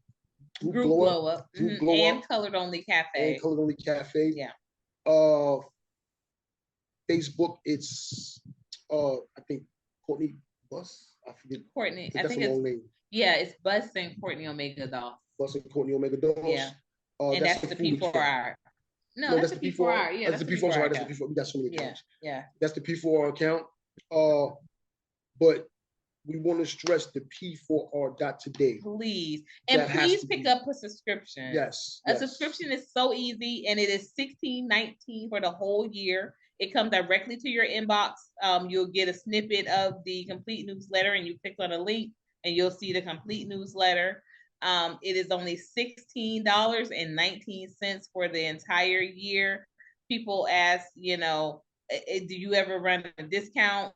Glow Up. And Coloredonlycafe. And Coloredonlycafe. Yeah. Facebook, it's I think Courtney Bus. I forget. Courtney. I think that's a long name. Yeah, it's Bus and CourtneyOmega Doss. Bus and CourtneyOmega Doss. Yeah. And that's the P4R. No, that's the P4R. Yeah, that's the P4R. Sorry, that's the P4R. We got so many accounts. Yeah. That's the P4R account. But we want to stress the P4R.today. Please. And please pick up a subscription. Yes. A subscription is so easy, and it is $16.19 for the whole year. It comes directly to your inbox. You'll get a snippet of the complete newsletter, and you click on a link and you'll see the complete newsletter. It is only $16.19 for the entire year. People ask, you know, do you ever run a discount?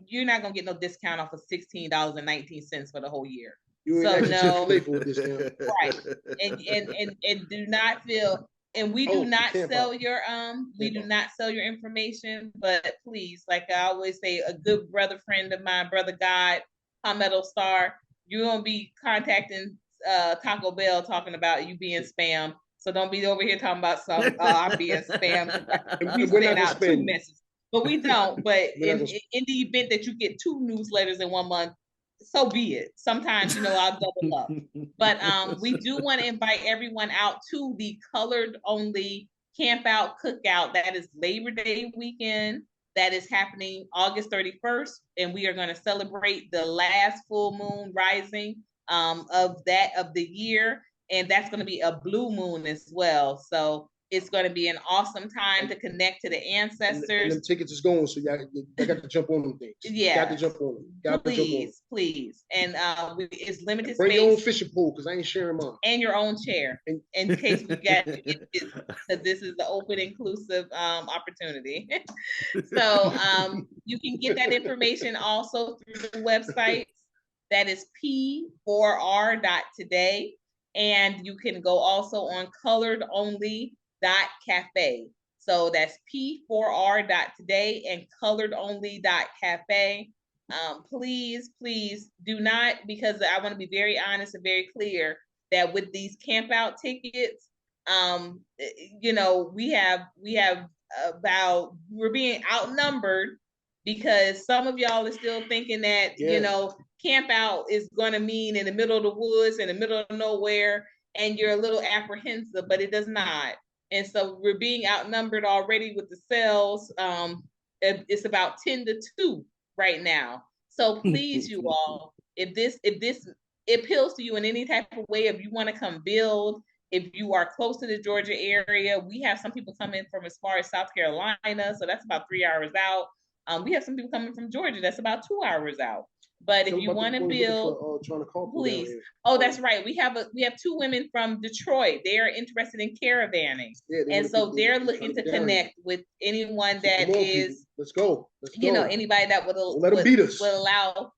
You're not gonna get no discount off of $16.19 for the whole year. So no, right? And do not feel. And we do not sell your do not sell your information, but please, like I always say, a good brother friend of mine, Brother God, Palmetto Star, you're gonna be contacting Taco Bell talking about you being spam. So don't be over here talking about I'm being spam. We send out 2 messages. But we don't. But in the event that you get 2 newsletters in 1 month, so be it. Sometimes, you know, I'll double up. But we do want to invite everyone out to the Colored Only Camp Out Cookout. That is Labor Day weekend. That is happening August 31st. And we are going to celebrate the last full moon rising of the year. And that's going to be a blue moon as well. So it's going to be an awesome time to connect to the ancestors. And the tickets is going, so y'all got to jump on them things. Yeah. Got to jump on them. Please. And it's limited Bring space. your own fishing pole, because I ain't sharing mine. And your own chair, in case we get it, because this is the open, inclusive opportunity. So you can get that information also through the website. That is P4R.today. And you can go also on Coloredonlycafe. So that's P4R.today and Coloredonly.cafe. Please do not, because I want to be very honest and very clear that with these camp out tickets, you know, we're being outnumbered, because some of y'all are still thinking that, you know, camp out is going to mean in the middle of the woods, in the middle of nowhere, and you're a little apprehensive, but it does not. And so we're being outnumbered already with the sales. It's about 10-2 right now. So please, you all, if this appeals to you in any type of way, if you want to come build, if you are close to the Georgia area, we have some people coming from as far as South Carolina, so that's about 3 hours out. We have some people coming from Georgia, that's about 2 hours out. But if you want to build, please. Oh, that's right. We have 2 women from Detroit. They are interested in caravanning, and so they're looking to connect with anyone that is. Let's go. You know, anybody that would allow,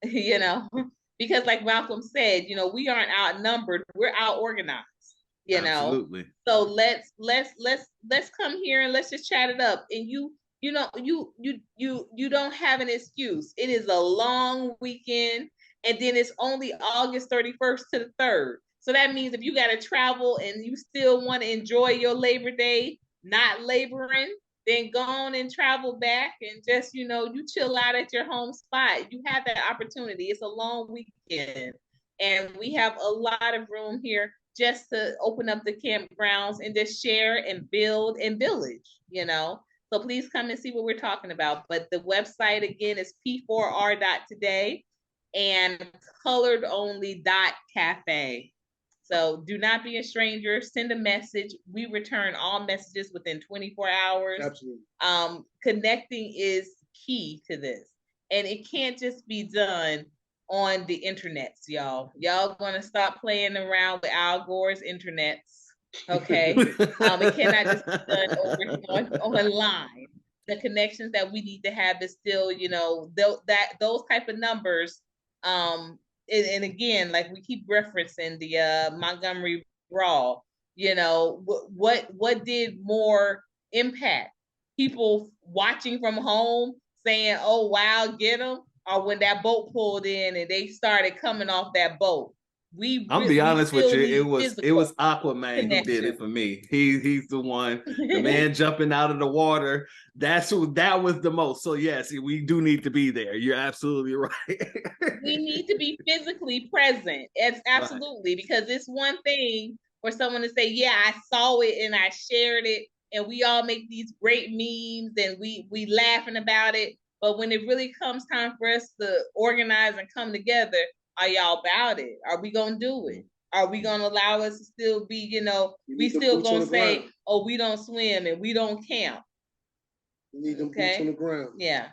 you know, because like Malcolm said, you know, we aren't outnumbered. We're out organized. You know, absolutely. So let's come here and let's just chat it up. And you don't have an excuse. It is a long weekend, and then it's only August 31st to the 3rd. So that means if you got to travel and you still want to enjoy your Labor Day, not laboring, then go on and travel back and just, you chill out at your home spot. You have that opportunity. It's a long weekend, and we have a lot of room here just to open up the campgrounds and just share and build and village, So please come and see what we're talking about. But the website again is p4r.today and coloredonly.cafe. So do not be a stranger. Send a message. We return all messages within 24 hours. Absolutely. Connecting is key to this. And it can't just be done on the internets, y'all. Y'all gonna stop playing around with Al Gore's internets. Okay. It cannot just be done online. The connections that we need to have is still, those type of numbers. And again, like we keep referencing the Montgomery Brawl, what did more impact? People watching from home saying, "Oh wow, get them," or when that boat pulled in and they started coming off that boat. I'm be honest with you, it was Aquaman who did it for me. He's the one, the man jumping out of the water. That was the most. So yes, we do need to be there. You're absolutely right. We need to be physically present. It's absolutely right. Because it's one thing for someone to say, "Yeah, I saw it and I shared it," and we all make these great memes and we laughing about it. But when it really comes time for us to organize and come together, are y'all about it? Are we gonna do it? Are we gonna allow us to still be, we still gonna say, ground. "Oh, we don't swim and we don't camp." We need them boots on the ground. Yeah.